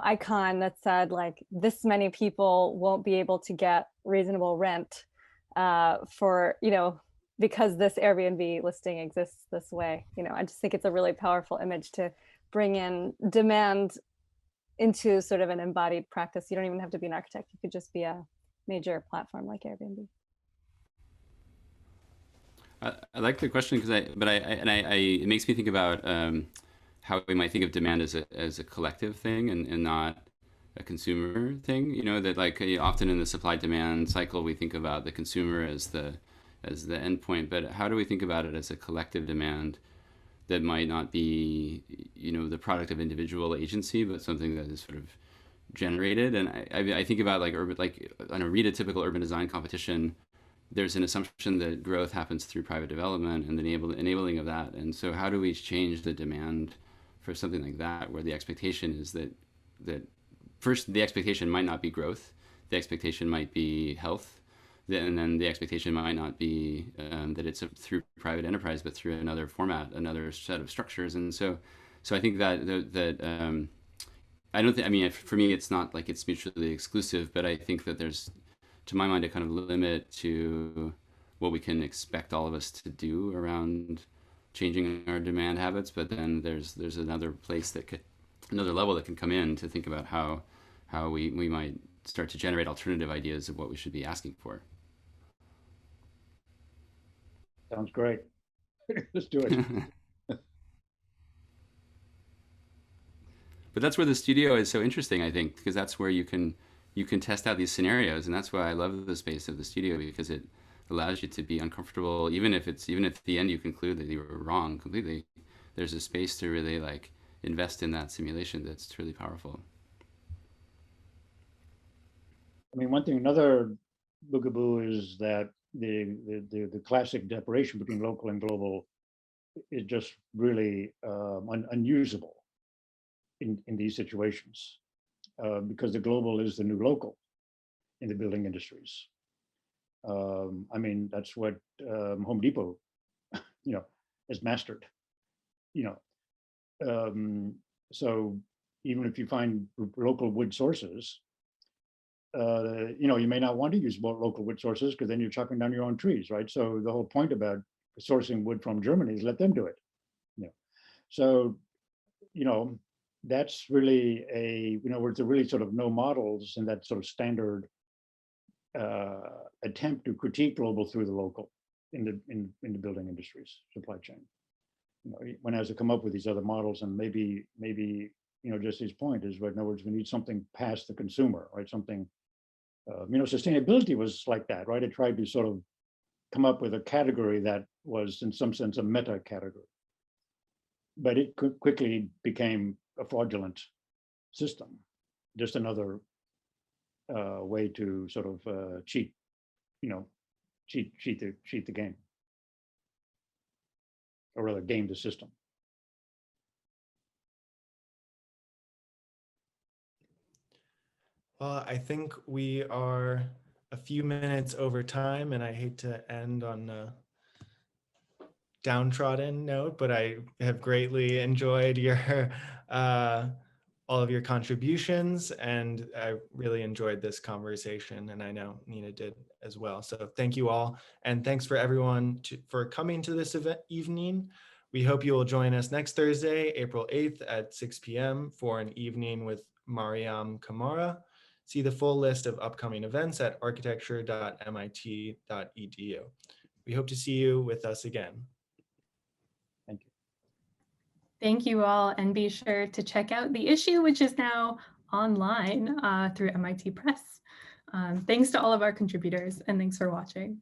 icon that said like, this many people won't be able to get reasonable rent for, because this Airbnb listing exists this way. I just think it's a really powerful image to bring in demand into sort of an embodied practice. You don't even have to be an architect. You could just be a major platform like Airbnb. I like the question because it makes me think about how we might think of demand as a collective thing and not a consumer thing. That like often in the supply demand cycle we think about the consumer as the endpoint, but how do we think about it as a collective demand that might not be the product of individual agency, but something that is sort of generated? And I think about like on a typical urban design competition, there's an assumption that growth happens through private development and the enabling of that. And so how do we change the demand for something like that, where the expectation is that first the expectation might not be growth, the expectation might be health, and then the expectation might not be that it's through private enterprise, but through another format, another set of structures. And so I think that I don't think, I mean, for me, it's not like it's mutually exclusive, but I think that there's, to my mind, a kind of limit to what we can expect all of us to do around changing our demand habits. But then there's another place another level that can come in to think about how we might start to generate alternative ideas of what we should be asking for. Sounds great. Let's do it. But that's where the studio is so interesting, I think, because that's where you can test out these scenarios, and that's why I love the space of the studio, because it allows you to be uncomfortable, even if at the end you conclude that you were wrong completely. There's a space to really like invest in that simulation that's really powerful. I mean, another boogaboo is that the classic separation between local and global is just really unusable in these situations, because the global is the new local in the building industries. I mean, that's what Home Depot, has mastered. So even if you find local wood sources, you may not want to use local wood sources because then you're chopping down your own trees, right? So the whole point about sourcing wood from Germany is let them do it. So that's really where it's a really sort of no models and that sort of standard attempt to critique global through the local. in the building industries supply chain. You know, when I was to come up with these other models, and maybe you know, just his point is, right, in other words, we need something past the consumer, right? Something, you know, sustainability was like that, right? It tried to sort of come up with a category that was in some sense a meta category, but it quickly became a fraudulent system, just another way to sort of cheat, you know, cheat the game, or rather game the system. Well, I think we are a few minutes over time, and I hate to end on a downtrodden note, but I have greatly enjoyed your all of your contributions, and I really enjoyed this conversation, and I know Nina did as well. So thank you all, and thanks for everyone for coming to this evening. We hope you will join us next Thursday, April 8th at 6 p.m. for an evening with Mariam Kamara. See the full list of upcoming events at architecture.mit.edu. We hope to see you with us again. Thank you. Thank you all, and be sure to check out the issue, which is now online through MIT Press. Thanks to all of our contributors, and thanks for watching.